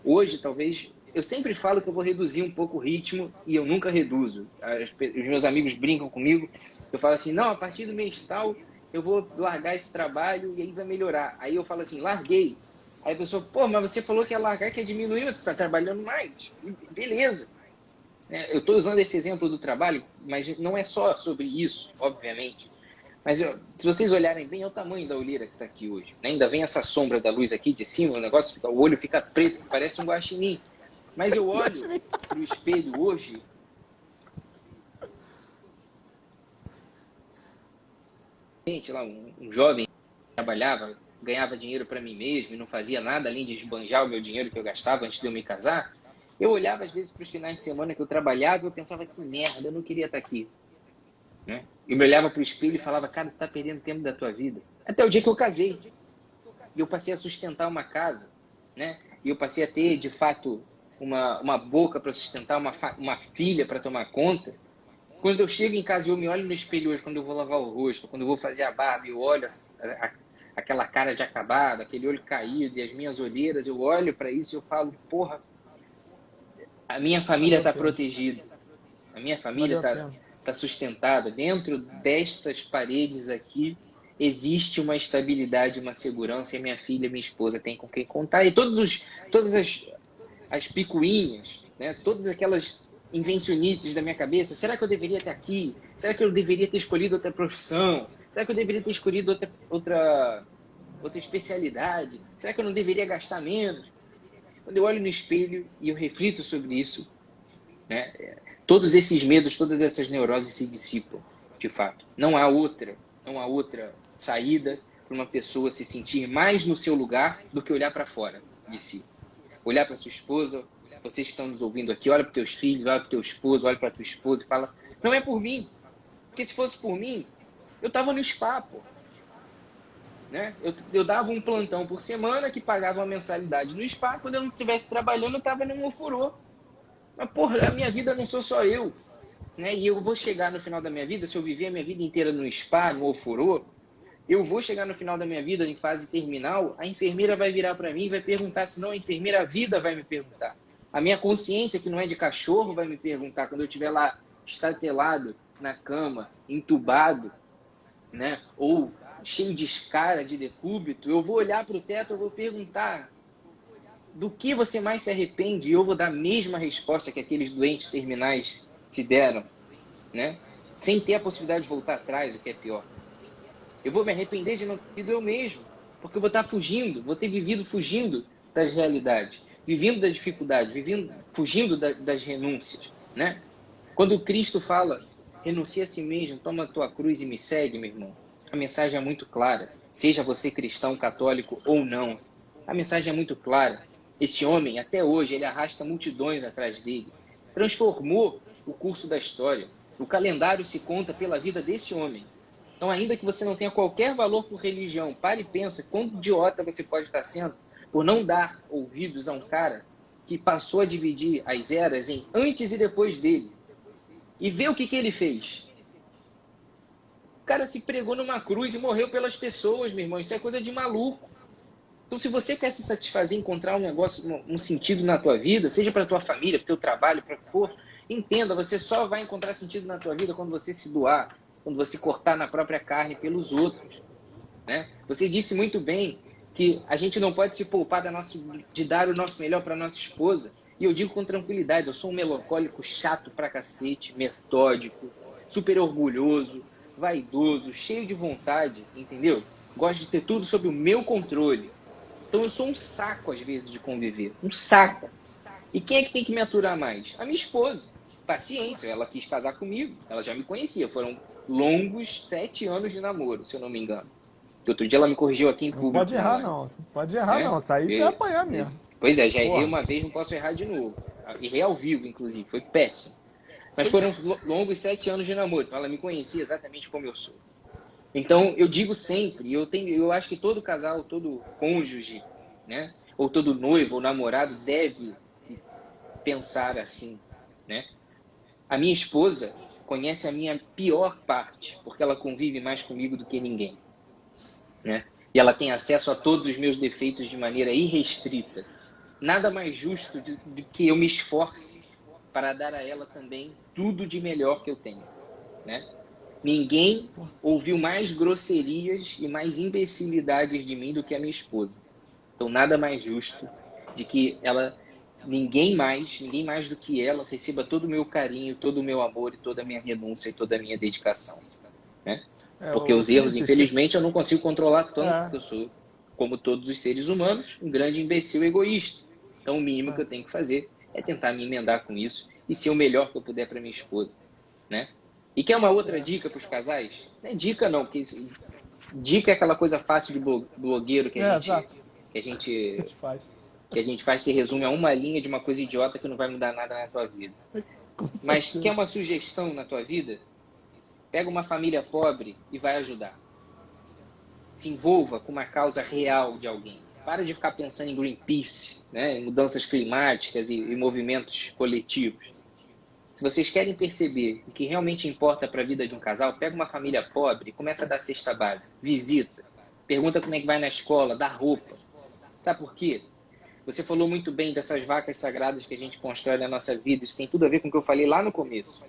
hoje talvez... Eu sempre falo que eu vou reduzir um pouco o ritmo e eu nunca reduzo. Os meus amigos brincam comigo. Eu falo assim, não, a partir do mês tal eu vou largar esse trabalho e aí vai melhorar. Aí eu falo assim, larguei. Aí a pessoa, pô, mas você falou que ia largar, que ia diminuir, tu tá trabalhando mais. Beleza. Eu estou usando esse exemplo do trabalho, mas não é só sobre isso, obviamente. Mas se vocês olharem bem, é o tamanho da olheira que está aqui hoje. Ainda vem essa sombra da luz aqui de cima, o olho fica preto, parece um guaxinim. Mas eu olho para o espelho hoje, lá, um jovem que trabalhava, ganhava dinheiro para mim mesmo e não fazia nada além de esbanjar o meu dinheiro que eu gastava antes de eu me casar. Eu olhava às vezes para os finais de semana que eu trabalhava e eu pensava, que merda, eu não queria estar aqui. Né? Eu me olhava para o espelho e falava, cara, tu tá perdendo tempo da tua vida. Até o dia que eu casei. E eu passei a sustentar uma casa, né? E eu passei a ter, de fato, uma boca para sustentar, uma filha para tomar conta. Quando eu chego em casa e eu me olho no espelho hoje, quando eu vou lavar o rosto, quando eu vou fazer a barba, eu olho aquela cara de acabado, aquele olho caído e as minhas olheiras, eu olho para isso e eu falo, porra, a minha família está protegida, a minha família está sustentada. Dentro destas paredes aqui existe uma estabilidade, uma segurança, e minha filha, minha esposa tem com quem contar. E todas as picuinhas, né? Todas aquelas invencionices da minha cabeça. Será que eu deveria estar aqui? Será que eu deveria ter escolhido outra profissão? Será que eu deveria ter escolhido outra especialidade? Será que eu não deveria gastar menos? Quando eu olho no espelho e eu reflito sobre isso, né? Todos esses medos, todas essas neuroses se dissipam, de fato. Não há outra saída para uma pessoa se sentir mais no seu lugar do que olhar para fora de si. Olhar para sua esposa, vocês que estão nos ouvindo aqui, olha para os teus filhos, olha para o teu esposo, olha para a tua esposa e fala, não é por mim, porque se fosse por mim, eu estava no spa, pô. Né? Eu dava um plantão por semana que pagava uma mensalidade no spa, quando eu não estivesse trabalhando, eu estava no ofurô. Mas, porra, a minha vida não sou só eu. Né? E eu vou chegar no final da minha vida, se eu viver a minha vida inteira no spa, no ofurô, eu vou chegar no final da minha vida, em fase terminal, a enfermeira vai virar para mim e vai perguntar, se não a enfermeira, a vida vai me perguntar. A minha consciência, que não é de cachorro, vai me perguntar, quando eu estiver lá estatelado na cama, entubado, né? Ou cheio de escara, de decúbito, eu vou olhar para o teto, eu vou perguntar, do que você mais se arrepende? E eu vou dar a mesma resposta que aqueles doentes terminais se deram, né? Sem ter a possibilidade de voltar atrás, o que é pior. Eu vou me arrepender de não ter sido eu mesmo, porque eu vou estar fugindo, vou ter vivido fugindo das realidades, vivendo da dificuldade, fugindo das renúncias, né? Quando Cristo fala, renuncia a si mesmo, toma a tua cruz e me segue, meu irmão, a mensagem é muito clara, seja você cristão, católico ou não, a mensagem é muito clara. Esse homem, até hoje, ele arrasta multidões atrás dele, transformou o curso da história, o calendário se conta pela vida desse homem. Então, ainda que você não tenha qualquer valor por religião, pare e pensa quão idiota você pode estar sendo por não dar ouvidos a um cara que passou a dividir as eras em antes e depois dele. E vê o que ele fez. O cara se pregou numa cruz e morreu pelas pessoas, meu irmão. Isso é coisa de maluco. Então, se você quer se satisfazer, encontrar um negócio, um sentido na tua vida, seja para a tua família, para o teu trabalho, para o que for, entenda, você só vai encontrar sentido na tua vida quando você se doar, quando você cortar na própria carne pelos outros. Né? Você disse muito bem que a gente não pode se poupar de dar o nosso melhor para a nossa esposa. E eu digo com tranquilidade, eu sou um melancólico chato pra cacete, metódico, super orgulhoso, vaidoso, cheio de vontade, entendeu? Gosto de ter tudo sob o meu controle. Então eu sou um saco às vezes de conviver, um saco. E quem é que tem que me aturar mais? A minha esposa. Paciência, ela quis casar comigo, ela já me conhecia, foram longos 7 anos de namoro, se eu não me engano. Outro dia ela me corrigiu aqui em Não público. pode errar, não. Pode errar, não. Isso aí você vai apanhar mesmo. Pois é, já errei Porra. uma vez, não posso errar de novo. Errei ao vivo, inclusive, foi péssimo. Mas foram longos 7 anos de namoro, então ela me conhecia exatamente como eu sou. Então, eu digo sempre, eu acho que todo casal, todo cônjuge, né, ou todo noivo ou namorado deve pensar assim, né? A minha esposa conhece a minha pior parte, porque ela convive mais comigo do que ninguém, né? E ela tem acesso a todos os meus defeitos de maneira irrestrita. Nada mais justo do que eu me esforce para dar a ela também tudo de melhor que eu tenho, né? Ninguém ouviu mais grosserias e mais imbecilidades de mim do que a minha esposa. Então, nada mais justo de que ela, ninguém mais do que ela receba todo o meu carinho, todo o meu amor e toda a minha renúncia e toda a minha dedicação, né? Porque os erros, infelizmente, eu não consigo controlar tanto, porque eu sou, como todos os seres humanos, um grande imbecil egoísta. Então, o mínimo que eu tenho que fazer é tentar me emendar com isso e ser o melhor que eu puder para minha esposa, né? E quer uma outra dica para os casais? Não é dica não, porque dica é aquela coisa fácil de blogueiro que a gente faz, se resume a uma linha de uma coisa idiota que não vai mudar nada na tua vida. Mas quer uma sugestão na tua vida? Pega uma família pobre e vai ajudar. Se envolva com uma causa real de alguém. Para de ficar pensando em Greenpeace, né, em mudanças climáticas e movimentos coletivos. Se vocês querem perceber o que realmente importa para a vida de um casal, pega uma família pobre e começa a dar cesta básica. Visita, pergunta como é que vai na escola, dá roupa. Sabe por quê? Você falou muito bem dessas vacas sagradas que a gente constrói na nossa vida. Isso tem tudo a ver com o que eu falei lá no começo.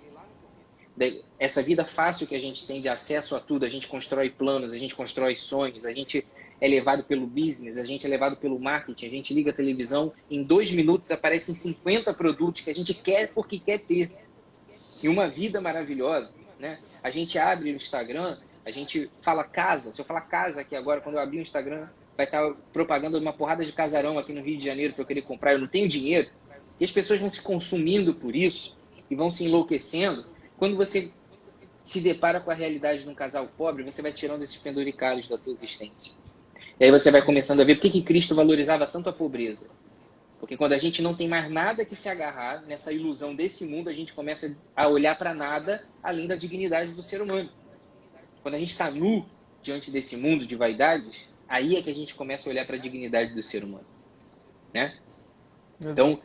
Essa vida fácil que a gente tem de acesso a tudo, a gente constrói planos, a gente constrói sonhos, a gente é levado pelo business, a gente é levado pelo marketing, a gente liga a televisão, em 2 minutos aparecem 50 produtos que a gente quer porque quer ter. E uma vida maravilhosa, né? A gente abre o Instagram, a gente fala casa, se eu falar casa aqui agora, quando eu abrir o Instagram, vai estar propaganda de uma porrada de casarão aqui no Rio de Janeiro para eu querer comprar, eu não tenho dinheiro. E as pessoas vão se consumindo por isso e vão se enlouquecendo. Quando você se depara com a realidade de um casal pobre, você vai tirando esses penduricalhos da tua existência. E aí você vai começando a ver por que Cristo valorizava tanto a pobreza. Porque quando a gente não tem mais nada que se agarrar, nessa ilusão desse mundo, a gente começa a olhar para nada além da dignidade do ser humano. Quando a gente está nu diante desse mundo de vaidades, aí é que a gente começa a olhar para a dignidade do ser humano, né? Então,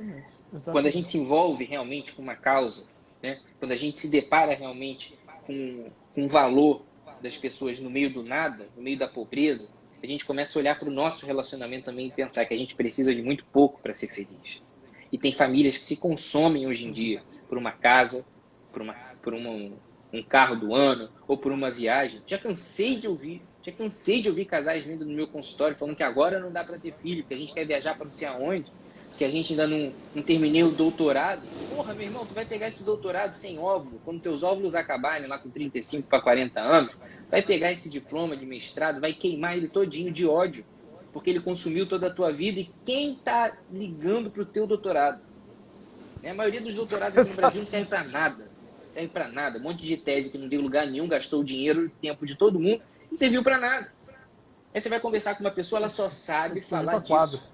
quando a gente se envolve realmente com uma causa, né? Quando a gente se depara realmente com o valor das pessoas no meio do nada, no meio da pobreza, a gente começa a olhar para o nosso relacionamento também e pensar que a gente precisa de muito pouco para ser feliz. E tem famílias que se consomem hoje em dia por uma casa, por um carro do ano ou por uma viagem. Já cansei de ouvir casais vindo no meu consultório falando que agora não dá para ter filho, porque a gente quer viajar para não sei aonde, que a gente ainda não terminei o doutorado. Porra, meu irmão, tu vai pegar esse doutorado sem óvulo, quando teus óvulos acabarem lá com 35 para 40 anos, vai pegar esse diploma de mestrado, vai queimar ele todinho de ódio, porque ele consumiu toda a tua vida. E quem está ligando para o teu doutorado? A maioria dos doutorados aqui no Brasil não serve para nada. Serve para nada. Um monte de tese que não deu lugar nenhum, gastou o dinheiro e o tempo de todo mundo, não serviu para nada. Aí você vai conversar com uma pessoa, ela só sabe falar disso.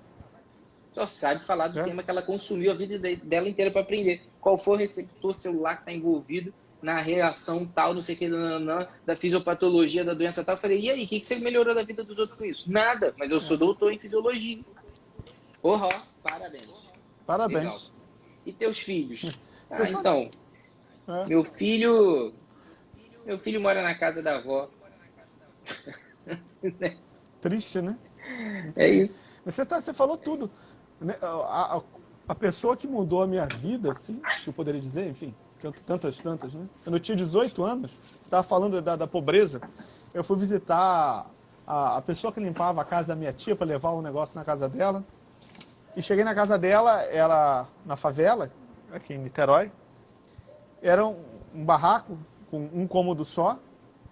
Só sabe falar do tema que ela consumiu a vida dela inteira para aprender. Qual foi o receptor celular que está envolvido na reação tal, não sei o que, da fisiopatologia da doença tal. Eu falei, e aí, o que você melhorou da vida dos outros com isso? Nada, mas eu sou doutor em fisiologia. Parabéns. Parabéns. Legal. E teus filhos? Então, meu filho mora na casa da avó. Triste, né? É isso. Você falou tudo. A pessoa que mudou a minha vida, assim, que eu poderia dizer, enfim, tantas, né? Quando eu tinha 18 anos, você estava falando da pobreza, eu fui visitar a pessoa que limpava a casa da minha tia para levar um negócio na casa dela. E cheguei na casa dela, era na favela, aqui em Niterói. Era um barraco com um cômodo só,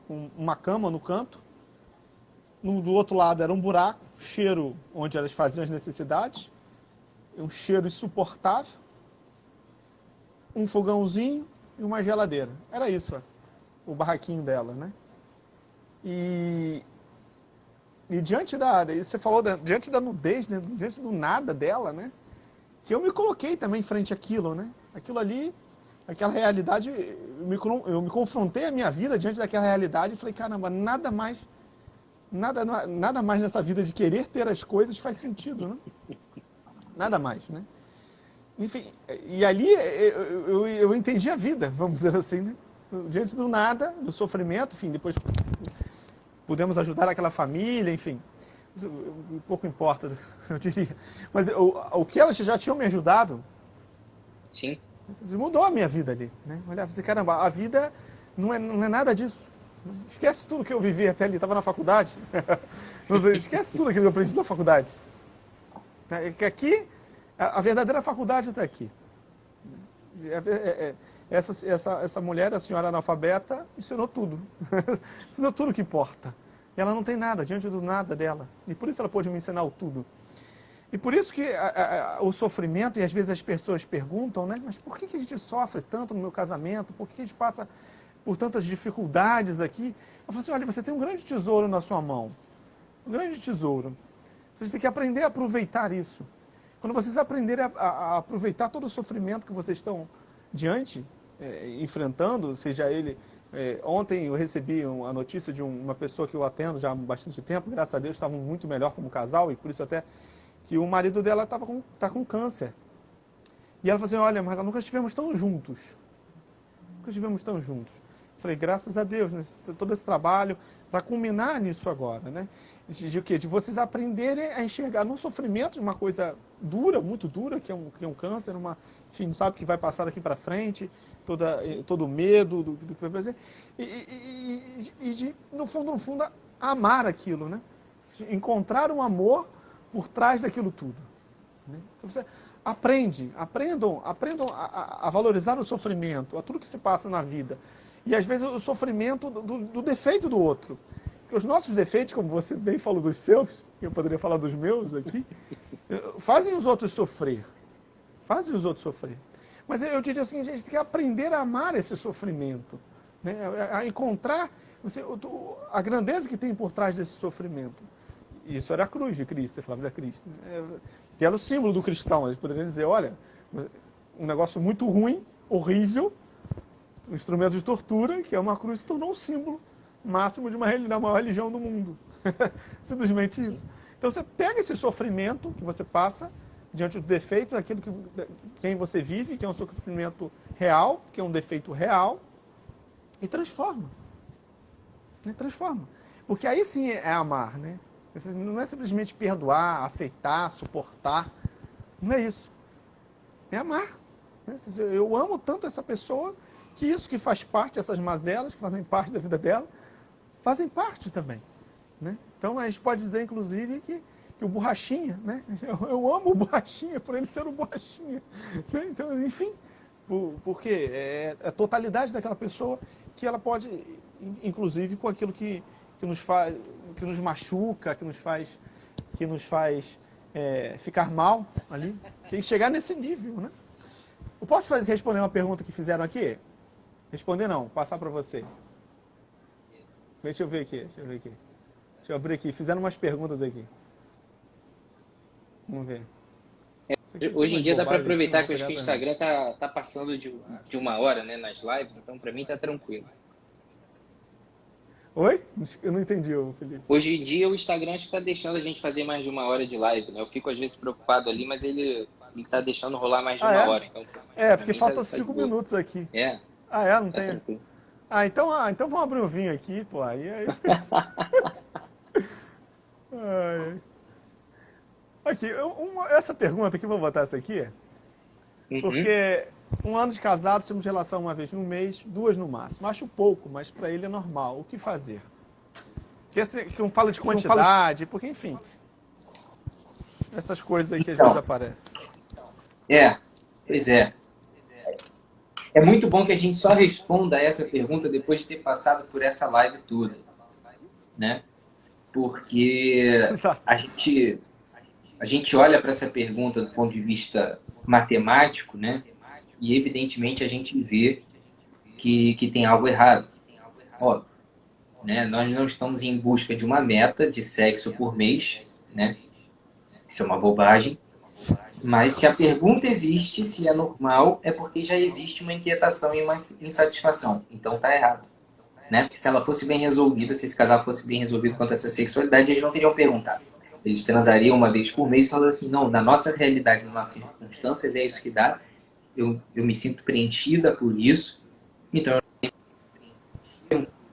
com uma cama no canto. Do outro lado era um buraco, cheiro onde elas faziam as necessidades. Um cheiro insuportável. Um fogãozinho e uma geladeira. Era isso, ó, o barraquinho dela, né? E diante você falou, diante da nudez, né? Diante do nada dela, né? Que eu me coloquei também frente àquilo, né? Aquilo ali, aquela realidade, eu me confrontei a minha vida diante daquela realidade e falei, caramba, nada mais nessa vida de querer ter as coisas faz sentido, né? Nada mais, né? Enfim, e ali eu entendi a vida, vamos dizer assim, né? Diante do nada, do sofrimento, enfim, depois pudemos ajudar aquela família, enfim, pouco importa, eu diria. Mas o que elas já tinham me ajudado, Sim. mudou a minha vida ali, né? Olhava assim, caramba, a vida não é nada disso. Esquece tudo que eu vivi até ali, estava na faculdade. Esquece tudo aquilo que eu aprendi na faculdade. Aqui, a verdadeira faculdade está aqui. Essa mulher, a senhora analfabeta, ensinou tudo. Ensinou tudo que importa. E ela não tem nada, diante do nada dela. E por isso ela pôde me ensinar o tudo. E por isso que o sofrimento, e às vezes as pessoas perguntam, né? Mas por que a gente sofre tanto no meu casamento? Por que a gente passa por tantas dificuldades aqui? Eu falo assim, olha, você tem um grande tesouro na sua mão. Um grande tesouro. Vocês têm que aprender a aproveitar isso. Quando vocês aprenderem a aproveitar todo o sofrimento que vocês estão diante, enfrentando, seja ele... ontem eu recebi a notícia de uma pessoa que eu atendo já há bastante tempo, graças a Deus estavam muito melhor como casal, e por isso até que o marido dela está com câncer. E ela falou assim, olha, mas nunca estivemos tão juntos. Nunca estivemos tão juntos. Eu falei, graças a Deus, né, todo esse trabalho, para culminar nisso agora, né? De o quê? De vocês aprenderem a enxergar no sofrimento de uma coisa dura, muito dura, que é um câncer, enfim, não sabe o que vai passar daqui para frente, todo o medo do que vai fazer, e de, no fundo, amar aquilo, né? Encontrar um amor por trás daquilo tudo. Né? Então você aprendam a valorizar o sofrimento, a tudo que se passa na vida. E às vezes o sofrimento do defeito do outro. Porque os nossos defeitos, como você bem falou dos seus, eu poderia falar dos meus aqui, fazem os outros sofrer. Fazem os outros sofrer. Mas eu diria assim, a gente tem que aprender a amar esse sofrimento. Né? A encontrar a grandeza que tem por trás desse sofrimento. Isso era a cruz de Cristo, você falava da Cristo. Né? Que era o símbolo do cristão. A gente poderia dizer, olha, um negócio muito ruim, horrível, um instrumento de tortura, que é uma cruz, se tornou um símbolo máximo de da maior religião do mundo. Simplesmente isso. Então você pega esse sofrimento que você passa diante do defeito daquilo quem você vive, que é um sofrimento real, que é um defeito real, e transforma. Né? Transforma. Porque aí sim é amar, né? Não é simplesmente perdoar, aceitar, suportar. Não é isso. É amar. Né? Eu amo tanto essa pessoa que isso que faz parte, essas mazelas que fazem parte da vida dela, fazem parte também. Né? Então a gente pode dizer, inclusive, que o Borrachinha, né? Eu amo o Borrachinha por ele ser o Borrachinha. Né? Então, enfim, porque é a totalidade daquela pessoa que ela pode, inclusive, com aquilo que nos faz, que nos machuca, que nos faz ficar mal ali, tem que chegar nesse nível, né? Eu posso responder uma pergunta que fizeram aqui? Responder não, passar para você. Deixa eu ver aqui. Deixa eu abrir aqui. Fizeram umas perguntas aqui. Vamos ver. Hoje em dia dá para aproveitar que o Instagram tá passando de 1 hora, né, nas lives, então para mim tá tranquilo. Oi? Eu não entendi, Felipe. Hoje em dia o Instagram acho que tá deixando a gente fazer mais de 1 hora de live, né? Eu fico às vezes preocupado ali, mas ele tá deixando rolar mais de 1 hora. Então, porque faltam 5 minutos aqui. É. Não tem? Tranquilo. Então vamos abrir um vinho aqui, pô. Aí Aqui, essa pergunta aqui, vou botar essa aqui, porque 1 ano de casado, temos relação uma vez no mês, 2 no máximo. Acho pouco, mas para ele é normal. O que fazer? Que não fala de quantidade, porque, enfim, Essas coisas aí que às Então, vezes aparecem. pois é. É muito bom que a gente só responda a essa pergunta depois de ter passado por essa live toda, né? Porque Exato. a gente olha para essa pergunta do ponto de vista matemático, né? E evidentemente a gente vê que tem algo errado, óbvio, né? Nós não estamos em busca de uma meta de sexo por mês, né? Isso é uma bobagem. Mas se a pergunta existe, se é normal, é porque já existe uma inquietação e uma insatisfação. Então tá errado, né? Porque se ela fosse bem resolvida, se esse casal fosse bem resolvido quanto a essa sexualidade, eles não teriam perguntado. Eles transariam uma vez por mês e falando assim, não, na nossa realidade, nas nossas circunstâncias, é isso que dá. Eu me sinto preenchida por isso. Então,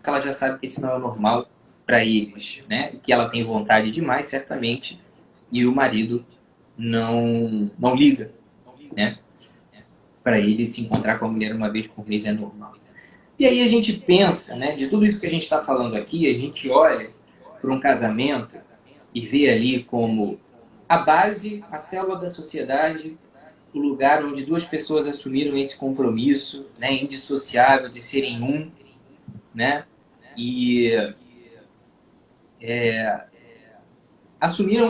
ela já sabe que isso não é normal para eles, né? E que ela tem vontade demais, certamente, e o marido não liga, né? Para ele se encontrar com a mulher uma vez por mês é normal. E aí a gente pensa, né? De tudo isso que a gente está falando aqui, a gente olha para um casamento e vê ali como a base, a célula da sociedade, o lugar onde duas pessoas assumiram esse compromisso, né? Indissociável de serem um, né? E assumiram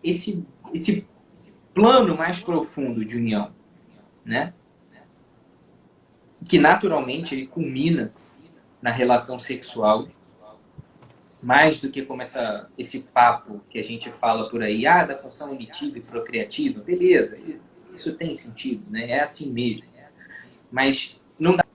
esse plano mais profundo de união, né? Que naturalmente ele culmina na relação sexual, mais do que como esse papo que a gente fala por aí, da função unitiva e procriativa, beleza, isso tem sentido, né? É assim mesmo. Mas não dá.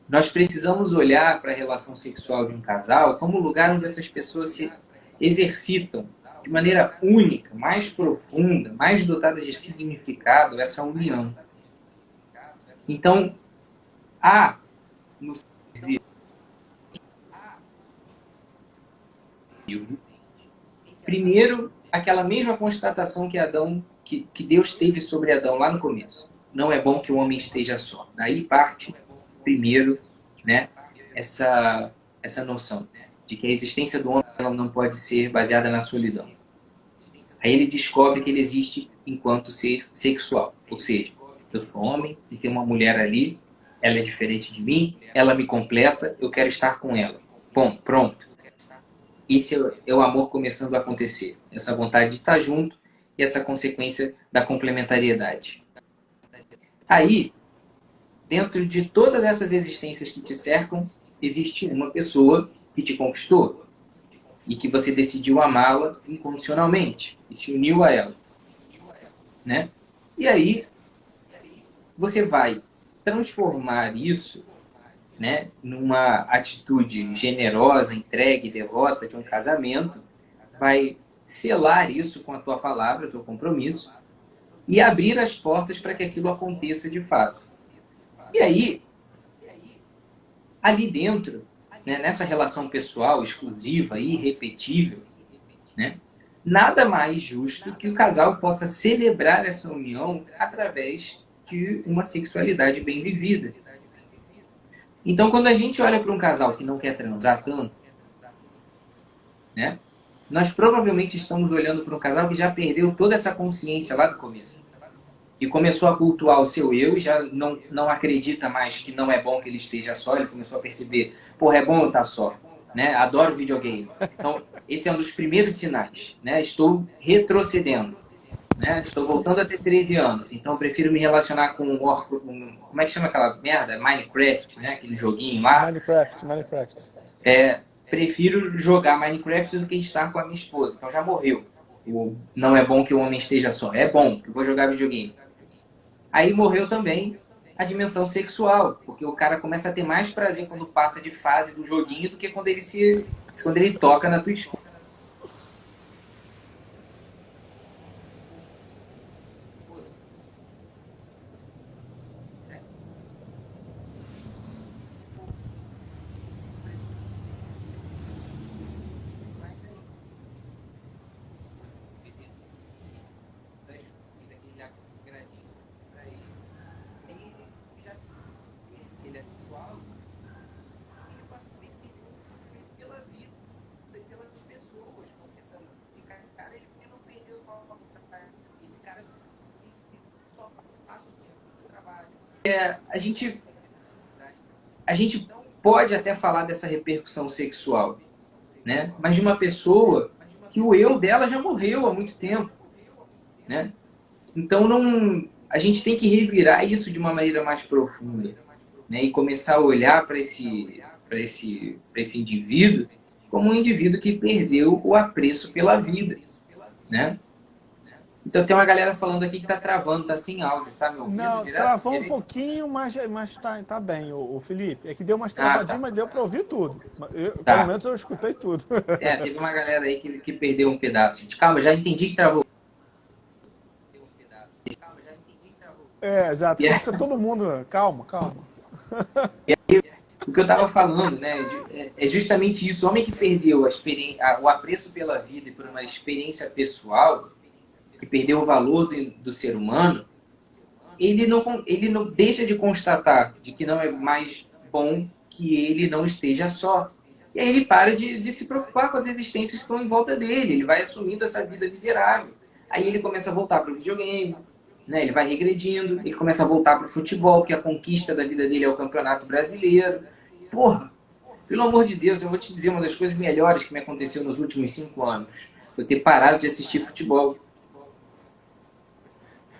Nós precisamos olhar para a relação sexual de um casal como um lugar onde essas pessoas se exercitam de maneira única, mais profunda, mais dotada de significado essa união. Então, há no vivo, primeiro, aquela mesma constatação que Deus teve sobre Adão lá no começo. Não é bom que o homem esteja só. Daí parte, primeiro, né, essa noção de que a existência do homem não pode ser baseada na solidão. Aí ele descobre que ele existe enquanto ser sexual. Ou seja, eu sou homem e tem uma mulher ali, ela é diferente de mim, ela me completa, eu quero estar com ela. Bom, pronto. Esse é o amor começando a acontecer. Essa vontade de estar junto e essa consequência da complementariedade. Aí, dentro de todas essas existências que te cercam, existe uma pessoa que te conquistou e que você decidiu amá-la incondicionalmente e se uniu a ela, né? E aí você vai transformar isso, né, numa atitude generosa, entregue, devota de um casamento, vai selar isso com a tua palavra, o teu compromisso, e abrir as portas para que aquilo aconteça de fato. E aí, ali dentro, né, nessa relação pessoal, exclusiva, irrepetível, né, nada mais justo que o casal possa celebrar essa união através de uma sexualidade bem vivida. Então, quando a gente olha para um casal que não quer transar tanto, né, nós provavelmente estamos olhando para um casal que já perdeu toda essa consciência lá do começo. E começou a cultuar o seu eu e já não acredita mais que não é bom que ele esteja só. Ele começou a perceber, porra, é bom eu estar só. Né? Adoro videogame. Então, esse é um dos primeiros sinais. Né? Estou retrocedendo. Né? Estou voltando a ter 13 anos. Então, eu prefiro me relacionar com como é que chama aquela merda? Minecraft, né? Aquele joguinho lá. Minecraft. Prefiro jogar Minecraft do que estar com a minha esposa. Então, já morreu. Não é bom que o homem esteja só. É bom, eu vou jogar videogame. Aí morreu também a dimensão sexual, porque o cara começa a ter mais prazer quando passa de fase do joguinho do que quando ele toca na tua esposa. Ele é atual, ele passa a ter pela vida. a gente, a gente pode até falar dessa repercussão sexual, né? Mas de uma pessoa que o eu dela já morreu há muito tempo, né? Então a gente tem que revirar isso de uma maneira mais profunda, né? E começar a olhar para esse indivíduo como um indivíduo que perdeu o apreço pela vida, né? Então tem uma galera falando aqui que tá travando, tá sem áudio, tá me ouvindo Não, direto? travou um pouquinho, mas tá bem, o Felipe. É que deu umas travadinhas, Tá. mas deu para ouvir tudo. Pelo Tá. menos eu escutei tudo. Teve uma galera aí que perdeu um pedaço. Gente. Calma, já entendi que travou. Já fica todo mundo. Calma. O que eu estava falando, né, é justamente isso. O homem que perdeu o apreço pela vida e por uma experiência pessoal, que perdeu o valor do ser humano, ele não deixa de constatar de que não é mais bom que ele não esteja só. E aí ele para de se preocupar com as existências que estão em volta dele. Ele vai assumindo essa vida miserável. Aí ele começa a voltar para o videogame, né? Ele vai regredindo, ele começa a voltar para o futebol, que a conquista da vida dele é o Campeonato Brasileiro. Porra, pelo amor de Deus, eu vou te dizer uma das coisas melhores que me aconteceu nos últimos 5 anos. Foi ter parado de assistir futebol.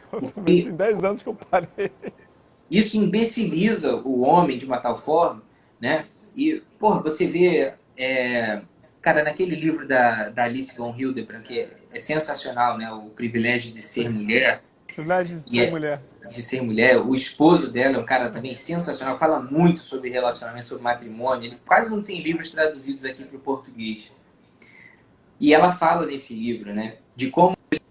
Eu também tem 10 anos que eu parei. Isso imbeciliza o homem de uma tal forma, né? E, porra, você vê... cara, naquele livro da Alice von Hildebrand, que é sensacional, né? O privilégio de ser mulher. Privilégio de ser mulher. De ser mulher. O esposo dela é um cara também sensacional, fala muito sobre relacionamento, sobre matrimônio. Ele quase não tem livros traduzidos aqui para o português. E ela fala nesse livro, né? De como ele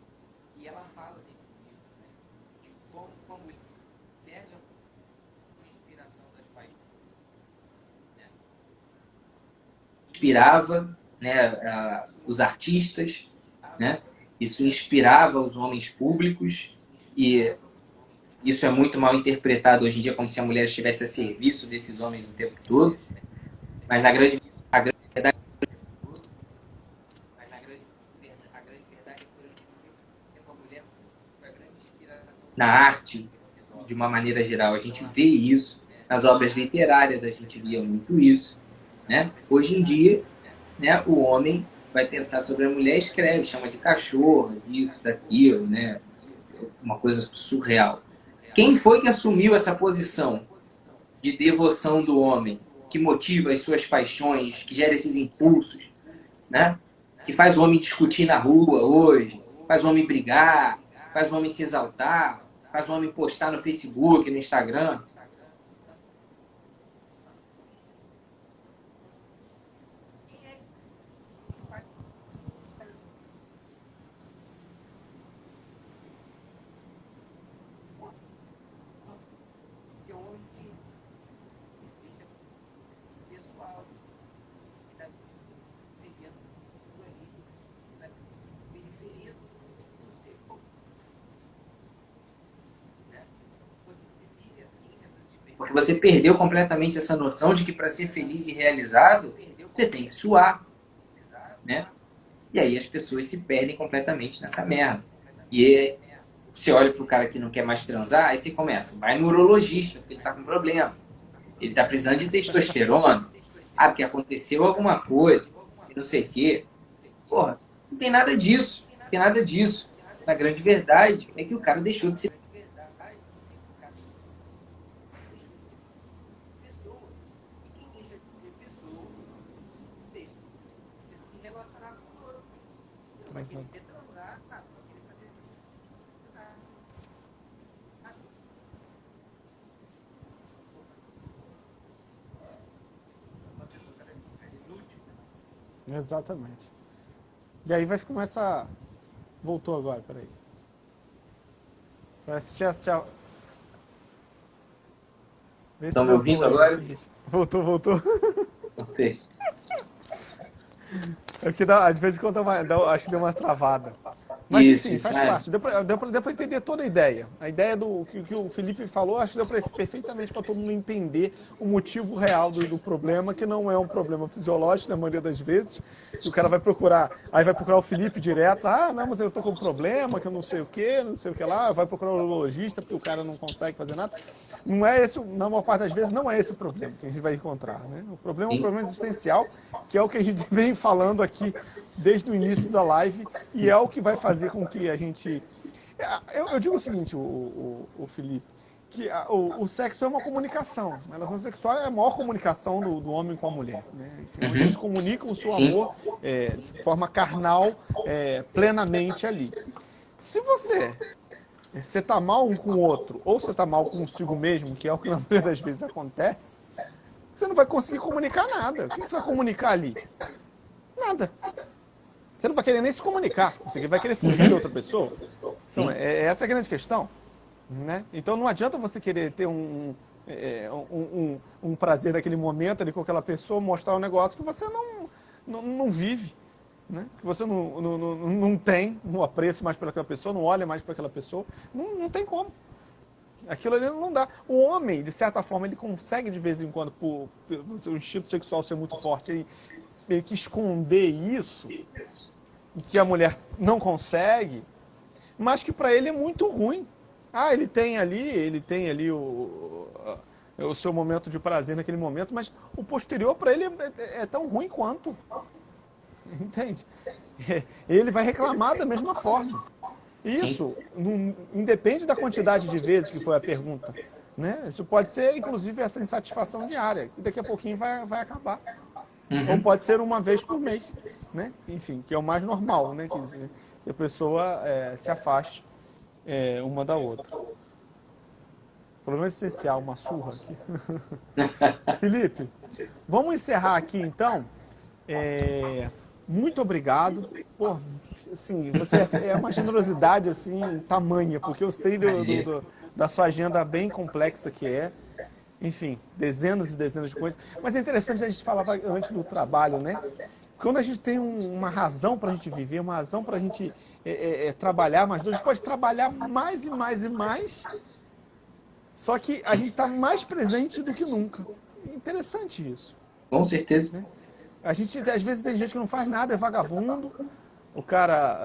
perde a inspiração das paixões. Inspirava, né, os artistas, né? Isso inspirava os homens públicos e isso é muito mal interpretado hoje em dia, como se a mulher estivesse a serviço desses homens o tempo todo. Mas a grande verdade é que a mulher foi a grande inspiração na arte, de uma maneira geral. A gente vê isso nas obras literárias, a gente via muito isso, né? Hoje em dia, né, o homem vai pensar sobre a mulher, escreve, chama de cachorro, isso, daquilo, né? Uma coisa surreal. Quem foi que assumiu essa posição de devoção do homem, que motiva as suas paixões, que gera esses impulsos, né? Que faz o homem discutir na rua hoje, faz o homem brigar, faz o homem se exaltar, faz o homem postar no Facebook, no Instagram. Porque você perdeu completamente essa noção de que para ser feliz e realizado, você tem que suar, né? E aí as pessoas se perdem completamente nessa merda. E aí, você olha pro cara que não quer mais transar, aí você começa, vai no urologista, porque ele tá com problema. Ele tá precisando de testosterona. Ah, porque aconteceu alguma coisa, e não sei o quê. Porra, não tem nada disso. Não tem nada disso. A grande verdade é que o cara deixou de ser Exato. Exatamente. E aí vai começar. Voltou agora, peraí. Parece que tinha. Estão me ouvindo agora? Voltou. Voltei. É que de vez em quando acho que deu uma travada. Mas Isso, enfim, isso. faz parte. Deu pra entender toda a ideia. A ideia do que o Felipe falou, acho que deu perfeitamente para todo mundo entender o motivo real do problema, que não é um problema fisiológico, na maioria das vezes. Que o cara vai procurar, aí vai procurar o Felipe direto, não, mas eu tô com um problema, que eu não sei o que, não sei o que lá, vai procurar o urologista, porque o cara não consegue fazer nada. Não é esse, na maior parte das vezes, não é esse o problema que a gente vai encontrar, né? O problema é um Sim. problema existencial, que é o que a gente vem falando aqui desde o início da live, e é o que vai fazer com que a gente... Eu digo o seguinte, o Felipe, que o sexo é uma comunicação. A relação sexual é a maior comunicação do homem com a mulher. Né? Enfim, onde eles comunicam o seu amor de forma carnal, plenamente ali. Se você tá mal um com o outro, ou você tá mal consigo mesmo, que é o que na maioria das vezes acontece, você não vai conseguir comunicar nada. O que você vai comunicar ali? Nada. Você não vai querer nem se comunicar, você vai querer fugir de outra pessoa. Então, essa é a grande questão. Né? Então não adianta você querer ter um prazer naquele momento ali com aquela pessoa, mostrar um negócio que você não vive. Né? Que você não tem um apreço mais por aquela pessoa, não olha mais para aquela pessoa. Não tem como. Aquilo ali não dá. O homem, de certa forma, ele consegue de vez em quando, por o instinto sexual ser muito forte, ele meio que esconder isso, que a mulher não consegue, mas que para ele é muito ruim. Ele tem ali o seu momento de prazer naquele momento, mas o posterior para ele é tão ruim quanto. Entende? Ele vai reclamar da mesma forma. Isso independe da quantidade de vezes que foi a pergunta. Né? Isso pode ser, inclusive, essa insatisfação diária, que daqui a pouquinho vai acabar. Ou pode ser uma vez por mês, né? Enfim, que é o mais normal, né? Que a pessoa se afaste uma da outra. Problema essencial, uma surra aqui. Felipe, vamos encerrar aqui então. Muito obrigado. Pô, assim, você é uma generosidade assim, tamanha, porque eu sei da sua agenda bem complexa que é. Enfim, dezenas e dezenas de coisas. Mas é interessante, a gente falava antes do trabalho, né? Quando a gente tem uma razão para a gente viver, uma razão para a gente trabalhar, mas a gente pode trabalhar mais e mais e mais, só que a gente está mais presente do que nunca. Interessante isso. Com certeza. Né? A gente, às vezes, tem gente que não faz nada, é vagabundo, o cara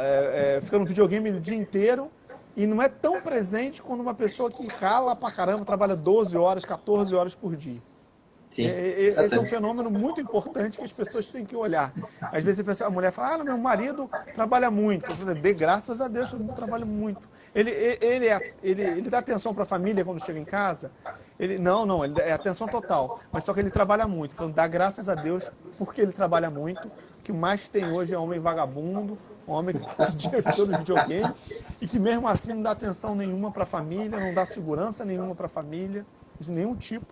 fica no videogame o dia inteiro, e não é tão presente quando uma pessoa que rala pra caramba, trabalha 12 horas, 14 horas por dia. Sim, Esse é um fenômeno muito importante que as pessoas têm que olhar. Às vezes a mulher fala, meu marido trabalha muito. Eu falo, dê graças a Deus, todo mundo trabalha muito. Ele dá atenção para a família quando chega em casa? Ele é atenção total. Mas só que ele trabalha muito. Falando, dá graças a Deus porque ele trabalha muito. O que mais tem hoje é homem vagabundo, homem que passa o dia todo no videogame e que mesmo assim não dá atenção nenhuma para a família, não dá segurança nenhuma para a família, de nenhum tipo.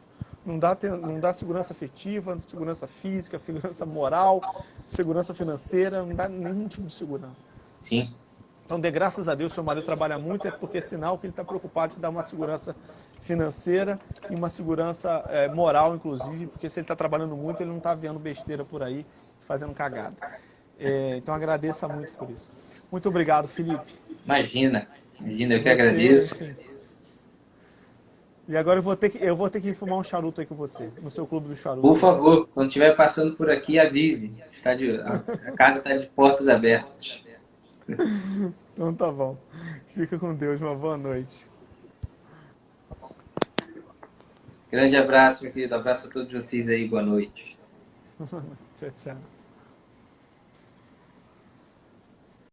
Não dá segurança afetiva, segurança física, segurança moral, segurança financeira, não dá nenhum tipo de segurança. Sim. Então, dê graças a Deus, seu marido trabalha muito, é porque é sinal que ele está preocupado de dar uma segurança financeira e uma segurança moral, inclusive, porque se ele está trabalhando muito, ele não está vendo besteira por aí, fazendo cagada. Então, agradeça muito por isso. Muito obrigado, Felipe. Imagina, eu que agradeço. Enfim. E agora eu vou ter que fumar um charuto aí com você, no seu clube do charuto. Por favor, quando estiver passando por aqui, avise. A casa está de portas abertas. Então tá bom. Fica com Deus, uma boa noite. Grande abraço, meu querido. Abraço a todos vocês aí. Boa noite. Tchau, tchau.